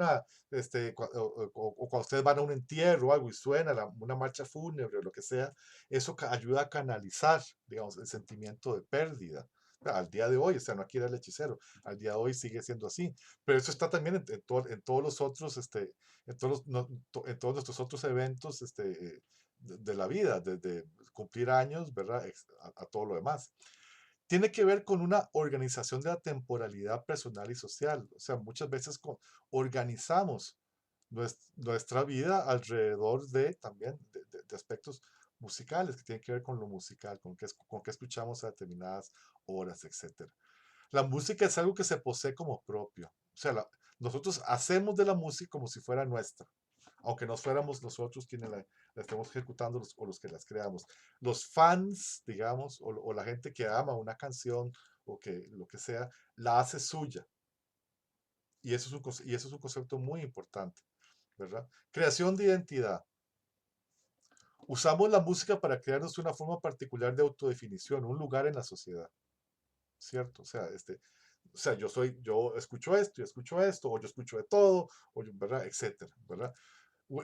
cuando ustedes van a un entierro o algo y suena una marcha fúnebre o lo que sea, eso ayuda a canalizar, digamos, el sentimiento de pérdida. Al día de hoy, o sea, no aquí era el hechicero, al día de hoy sigue siendo así, pero eso está también en todos los otros, en todos nuestros otros eventos, de la vida, desde cumplir años, ¿verdad? A todo lo demás. Tiene que ver con una organización de la temporalidad personal y social. O sea, muchas veces organizamos nuestra vida alrededor de también de aspectos musicales que tienen que ver con lo musical, con qué escuchamos a determinadas horas, etcétera. La música es algo que se posee como propio. O sea, nosotros hacemos de la música como si fuera nuestra, aunque no fuéramos nosotros quienes la estemos ejecutando o los que las creamos. Los fans, digamos, o la gente que ama una canción o que lo que sea, la hace suya. Y eso es un concepto muy importante, ¿verdad? Creación de identidad. Usamos la música para crearnos una forma particular de autodefinición, un lugar en la sociedad, ¿cierto? O sea, yo escucho esto, o yo escucho de todo, ¿verdad? Etcétera, ¿verdad?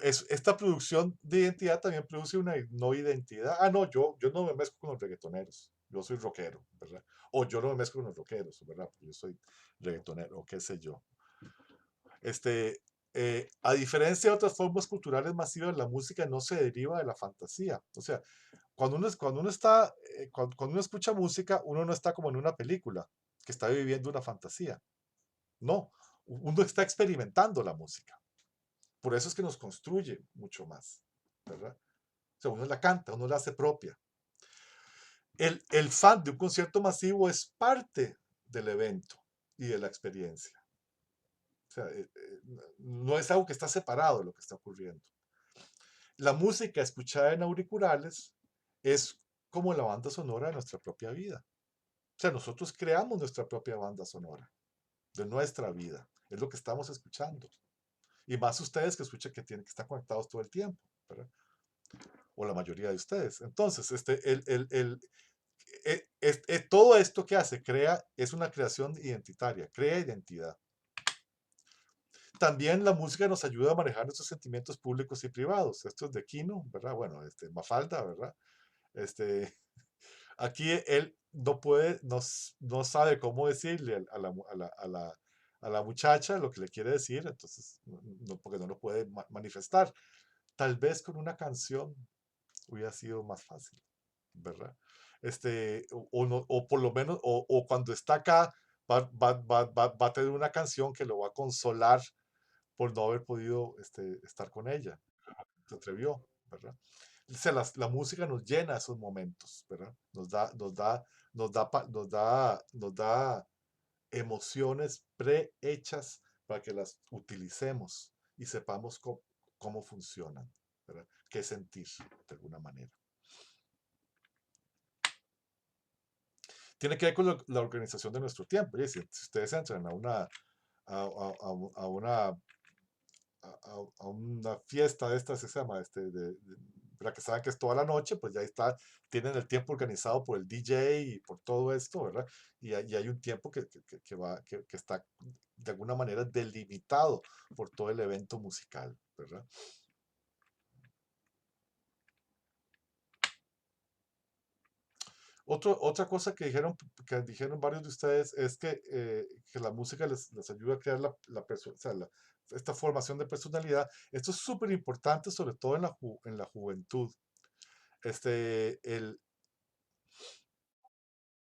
Esta producción de identidad también produce una no identidad. Ah, no, yo no me mezclo con los reggaetoneros, yo soy rockero, ¿verdad? O yo no me mezclo con los rockeros, ¿verdad? Porque yo soy reggaetonero, o qué sé yo. A diferencia de otras formas culturales masivas, la música no se deriva de la fantasía. O sea, cuando uno escucha música, uno no está como en una película que está viviendo una fantasía. No, uno está experimentando la música. Por eso es que nos construye mucho más, ¿verdad? O sea, uno la canta, uno la hace propia. El fan de un concierto masivo es parte del evento y de la experiencia. O sea, no es algo que está separado de lo que está ocurriendo. La música escuchada en auriculares es como la banda sonora de nuestra propia vida. O sea, nosotros creamos nuestra propia banda sonora de nuestra vida. Es lo que estamos escuchando. Y más ustedes que escuchan que están conectados todo el tiempo, ¿verdad? O la mayoría de ustedes. Entonces, todo esto que hace, es una creación identitaria, crea identidad. También la música nos ayuda a manejar nuestros sentimientos públicos y privados. Esto es de Quino, ¿verdad? Bueno, Mafalda, ¿verdad? Aquí él no sabe cómo decirle a la muchacha lo que le quiere decir, entonces, porque no lo puede manifestar. Tal vez con una canción, hubiera sido más fácil, ¿verdad? O no, o por lo menos, o cuando está acá, va a tener una canción que lo va a consolar por no haber podido estar con ella. Se atrevió, ¿verdad? O sea, la música nos llena esos momentos, ¿verdad? Nos da emociones prehechas para que las utilicemos y sepamos cómo funcionan, ¿verdad? Qué sentir, de alguna manera. Tiene que ver con la organización de nuestro tiempo. Si ustedes entran a una fiesta de estas, se llama, para que saben que es toda la noche, pues ya está, tienen el tiempo organizado por el DJ y por todo esto, ¿verdad? Y hay un tiempo que está de alguna manera delimitado por todo el evento musical, ¿verdad? Otra cosa que dijeron varios de ustedes es que la música les ayuda a crear esta formación de personalidad. Esto es súper importante, sobre todo en la juventud.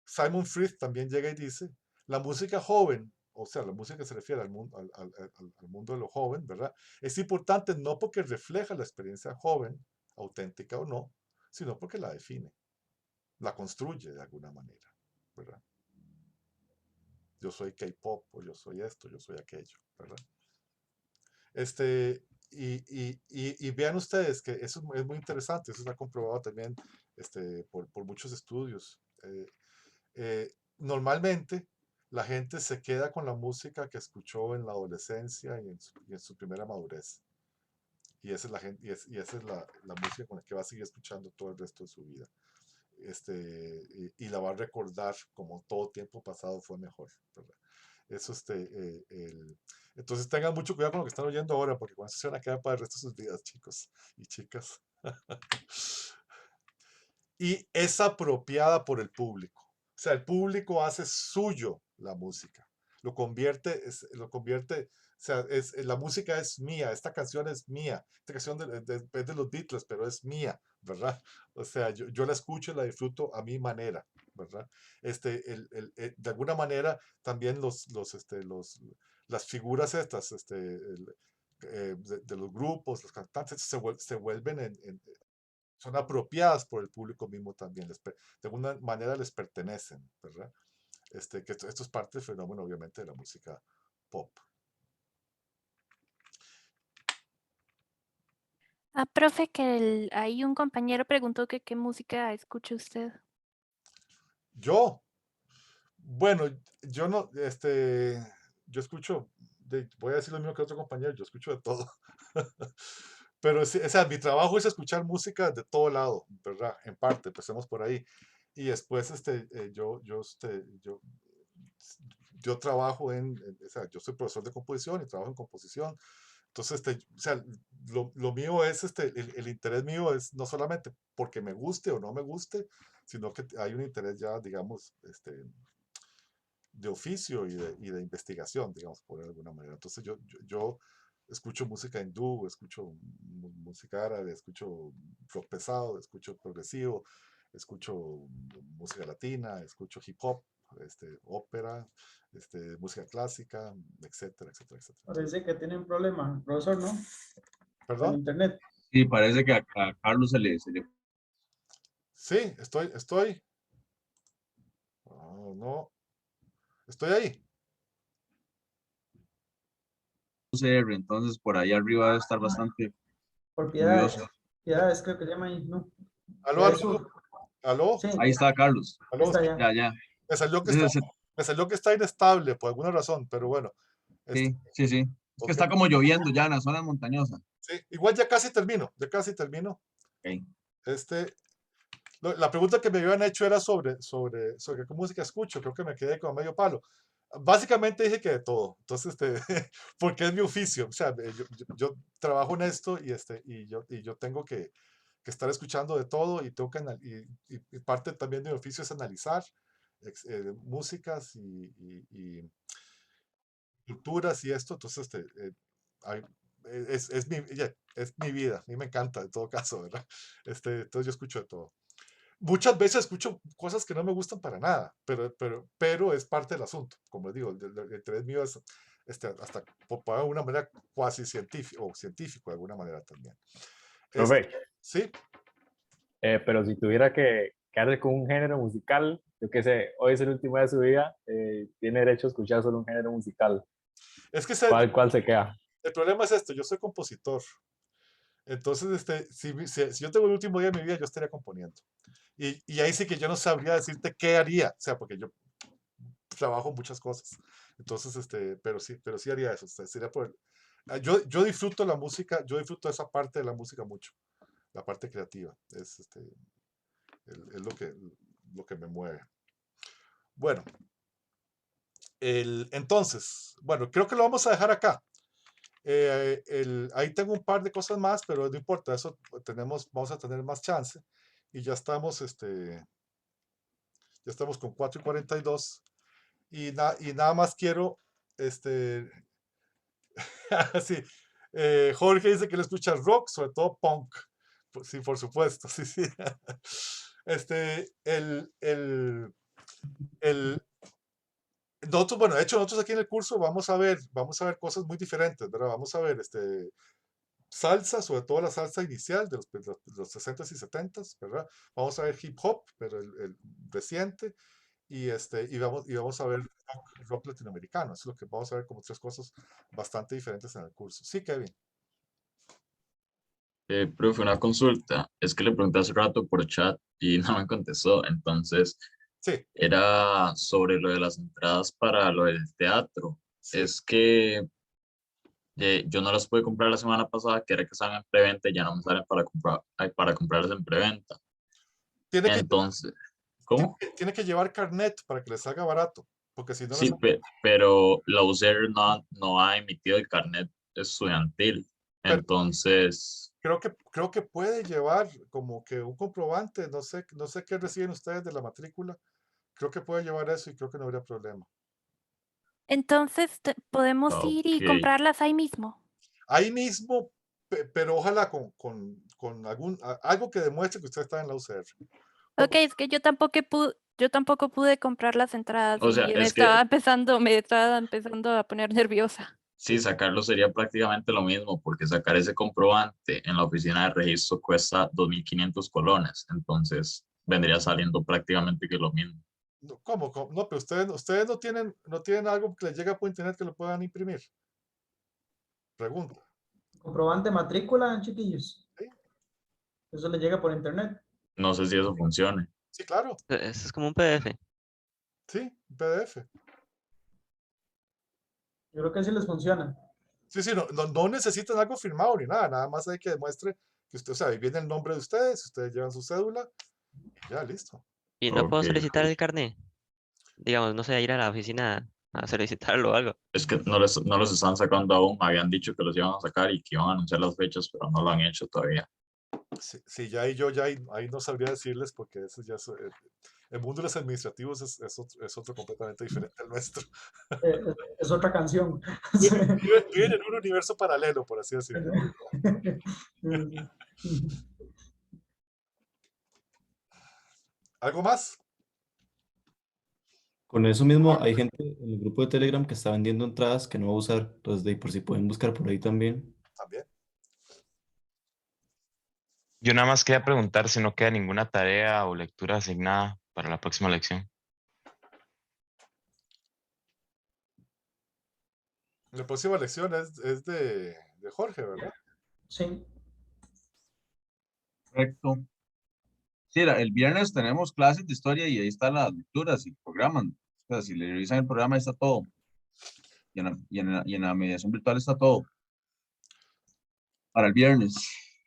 Simon Frith también llega y dice, la música joven, o sea, la música que se refiere al mundo, al mundo de lo joven, ¿verdad? Es importante no porque refleja la experiencia joven, auténtica o no, sino porque la define, la construye de alguna manera, ¿verdad? Yo soy K-pop, o yo soy esto, yo soy aquello, ¿verdad? Y vean ustedes que eso es muy interesante, eso se ha comprobado también por muchos estudios. Normalmente la gente se queda con la música que escuchó en la adolescencia y en su primera madurez. Y esa es la gente, y esa es la música con la que va a seguir escuchando todo el resto de su vida. Y la va a recordar como todo tiempo pasado fue mejor, ¿verdad? Eso, entonces tengan mucho cuidado con lo que están oyendo ahora, porque con eso se van a quedar para el resto de sus vidas, chicos y chicas. Y es apropiada por el público. O sea, el público hace suyo la música. Lo convierte, o sea, la música es mía, esta canción es mía, esta canción es de los Beatles, pero es mía, ¿verdad? O sea, yo la escucho y la disfruto a mi manera, ¿verdad? De alguna manera, también las figuras estas, de los grupos, los cantantes, se vuelven son apropiadas por el público mismo también, de alguna manera les pertenecen, ¿verdad? Que esto es parte del fenómeno, obviamente, de la música pop. Profe, que ahí un compañero preguntó que qué música escucha usted. Yo, bueno, yo no, yo escucho, voy a decir lo mismo que otro compañero, yo escucho de todo. Pero sí, o sea, mi trabajo es escuchar música de todo lado, ¿verdad? En parte, empecemos por ahí. Y después, yo trabajo o sea, yo soy profesor de composición y trabajo en composición. Entonces, o sea, lo mío es, el interés mío es no solamente porque me guste o no me guste, sino que hay un interés ya, digamos, de oficio y de investigación, digamos, por alguna manera. Entonces, yo escucho música hindú, escucho música árabe, escucho rock pesado, escucho progresivo, escucho música latina, escucho hip hop, ópera, música clásica, etcétera, etcétera, etcétera. Parece que tienen problemas, profesor, ¿no? Con ¿Perdón? internet. Sí, parece que a Carlos se le Sí, estoy. No, estoy ahí. CR, entonces por ahí arriba debe estar bastante Por piedades. lluvioso. Piedades, creo que se llama ahí, ¿no? Aló, Piedades Sur. aló. Sí. Ahí está Carlos. Aló. Está ya. Ya. Me salió que está inestable por alguna razón, pero bueno. Sí. Es que Ok. está como lloviendo ya en la zona montañosa. Sí, igual ya casi termino. Okay. La pregunta que me habían hecho era sobre qué música escucho. Creo que me quedé con medio palo. Básicamente dije que de todo. Entonces, porque es mi oficio. O sea, yo trabajo en esto y yo tengo que estar escuchando de todo y tengo y parte también de mi oficio es analizar músicas y culturas y esto. Entonces, es mi vida, a mí me encanta en todo caso, ¿verdad? Entonces yo escucho de todo. Muchas veces escucho cosas que no me gustan para nada, pero es parte del asunto. Como les digo, el interés mío es hasta de alguna manera cuasi científico, o científico de alguna manera también. Profe, Sí, pero si tuviera que quedarse con un género musical, yo qué sé, hoy es el último día de su vida, tiene derecho a escuchar solo un género musical. es que ¿Cuál se queda? el problema es esto, yo soy compositor. Entonces, si yo tengo el último día de mi vida, yo estaría componiendo. Y ahí sí que yo no sabría decirte qué haría, o sea, porque yo trabajo muchas cosas. Entonces, pero sí haría eso. Sería yo disfruto la música, yo disfruto esa parte de la música mucho, la parte creativa. Es lo que me mueve. Bueno, entonces, bueno, creo que lo vamos a dejar acá. Ahí tengo un par de cosas más, pero no importa, eso vamos a tener más chance. Y ya estamos con 4:42. Y nada más quiero, sí, Jorge dice que le escucha rock, sobre todo punk. Sí, por supuesto, sí, sí. Nosotros, bueno, de hecho, nosotros aquí en el curso vamos a ver cosas muy diferentes, ¿verdad? Vamos a ver salsa, sobre todo la salsa inicial de los 60s y 70s, ¿verdad? Vamos a ver hip hop, pero el reciente, y vamos a ver rock latinoamericano. Eso es lo que vamos a ver, como 3 cosas bastante diferentes en el curso. Sí, Kevin. Profe, una consulta. Es que le pregunté hace rato por chat y no me contestó. Entonces, Sí. era sobre lo de las entradas para lo del teatro. Sí. Es que yo no las pude comprar la semana pasada, que era que estaban en preventa y ya no me salen para comprarlas en preventa. Entonces, ¿cómo? Tiene que llevar carnet para que les salga barato, porque si no... Sí, pero la UCR no ha emitido el carnet estudiantil. Entonces, creo que puede llevar como que un comprobante, no sé qué reciben ustedes de la matrícula. Creo que puede llevar eso y creo que no habría problema. Entonces, podemos ir y Ok. comprarlas ahí mismo. Ahí mismo, pero ojalá con algo que demuestre que usted está en la UCR. Ok, es que yo tampoco pude comprar las entradas O sea, y es me estaba empezando a poner nerviosa. sí, sacarlo sería prácticamente lo mismo, porque sacar ese comprobante en la oficina de registro cuesta 2.500 colones, entonces vendría saliendo prácticamente que lo mismo. ¿Cómo? No, pero ustedes no tienen algo que les llega por internet que lo puedan imprimir. Pregunta. Comprobante matrícula, chiquillos. ¿Sí? Eso le llega por internet. No sé si eso funcione. Sí, claro. Eso es como un PDF. Sí, un PDF. Yo creo que sí les funciona. Sí, no necesitan algo firmado ni nada más hay que demuestre que usted, o sea, ahí viene el nombre de ustedes llevan su cédula, y ya, listo. Y no puedo Ok. solicitar el carnet. Digamos, no sé, ir a la oficina a solicitarlo o algo. Es que no los están sacando aún, habían dicho que los iban a sacar y que iban a anunciar las fechas, pero no lo han hecho todavía. Sí, ya ahí no sabría decirles porque eso ya es, el mundo de los administrativos es otro completamente diferente al nuestro. Es otra canción. Viven en un universo paralelo, por así decirlo. ¿Algo más? Con eso mismo, hay gente en el grupo de Telegram que está vendiendo entradas que no va a usar. Entonces, de ahí, por si pueden buscar por ahí también. También. Yo nada más quería preguntar si no queda ninguna tarea o lectura asignada para la próxima lección. La próxima lección es de Jorge, ¿verdad? Sí. Correcto. Sí, el viernes tenemos clases de historia y ahí están las lecturas y programan. O sea, si le revisan el programa, ahí está todo. Y en la mediación virtual está todo. Para el viernes.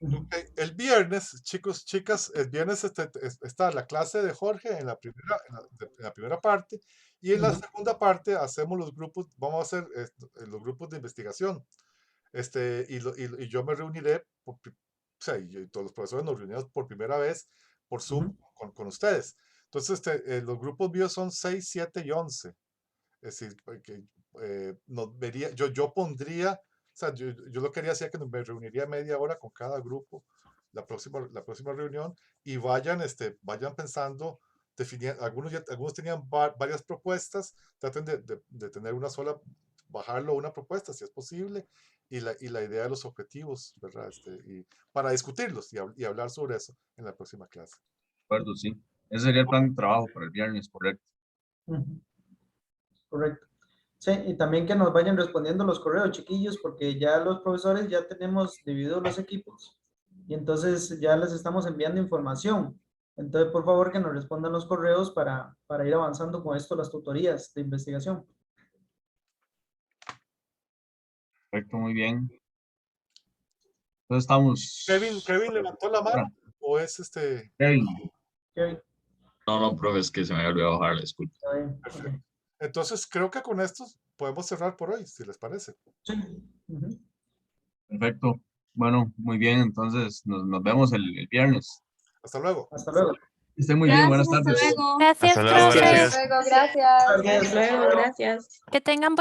Okay. El viernes, chicos, chicas, el viernes está la clase de Jorge en la primera parte y en la segunda parte hacemos los grupos, vamos a hacer los grupos de investigación. Y yo me reuniré, o sea, y todos los profesores nos reunimos por primera vez por Zoom con ustedes. Entonces, los grupos míos son 6, 7 y 11. Es decir, yo pondría O sea, yo lo que haría sería que me reuniría media hora con cada grupo la próxima reunión y vayan pensando, algunos tenían varias propuestas, traten de tener una sola, bajarlo a una propuesta si es posible, y la idea de los objetivos, ¿verdad? Y para discutirlos y hablar sobre eso en la próxima clase. De acuerdo, sí. Ese sería el plan de trabajo para el viernes, correcto. Correcto. Sí, y también que nos vayan respondiendo los correos, chiquillos, porque ya los profesores ya tenemos divididos los equipos y entonces ya les estamos enviando información. Entonces, por favor, que nos respondan los correos para ir avanzando con esto, las tutorías de investigación. Perfecto, muy bien. Entonces estamos... Kevin levantó la mano, ¿o es Kevin. No, profe, es que se me había olvidado bajar, disculpe. Perfecto. Entonces, creo que con esto podemos cerrar por hoy, si les parece. Sí. Perfecto. Bueno, muy bien. Entonces, nos vemos el viernes. Hasta luego. Hasta luego. Estén muy bien. Buenas tardes. Gracias, Hasta luego, profe. gracias. Luego, gracias. Hasta luego, gracias. Que tengan buen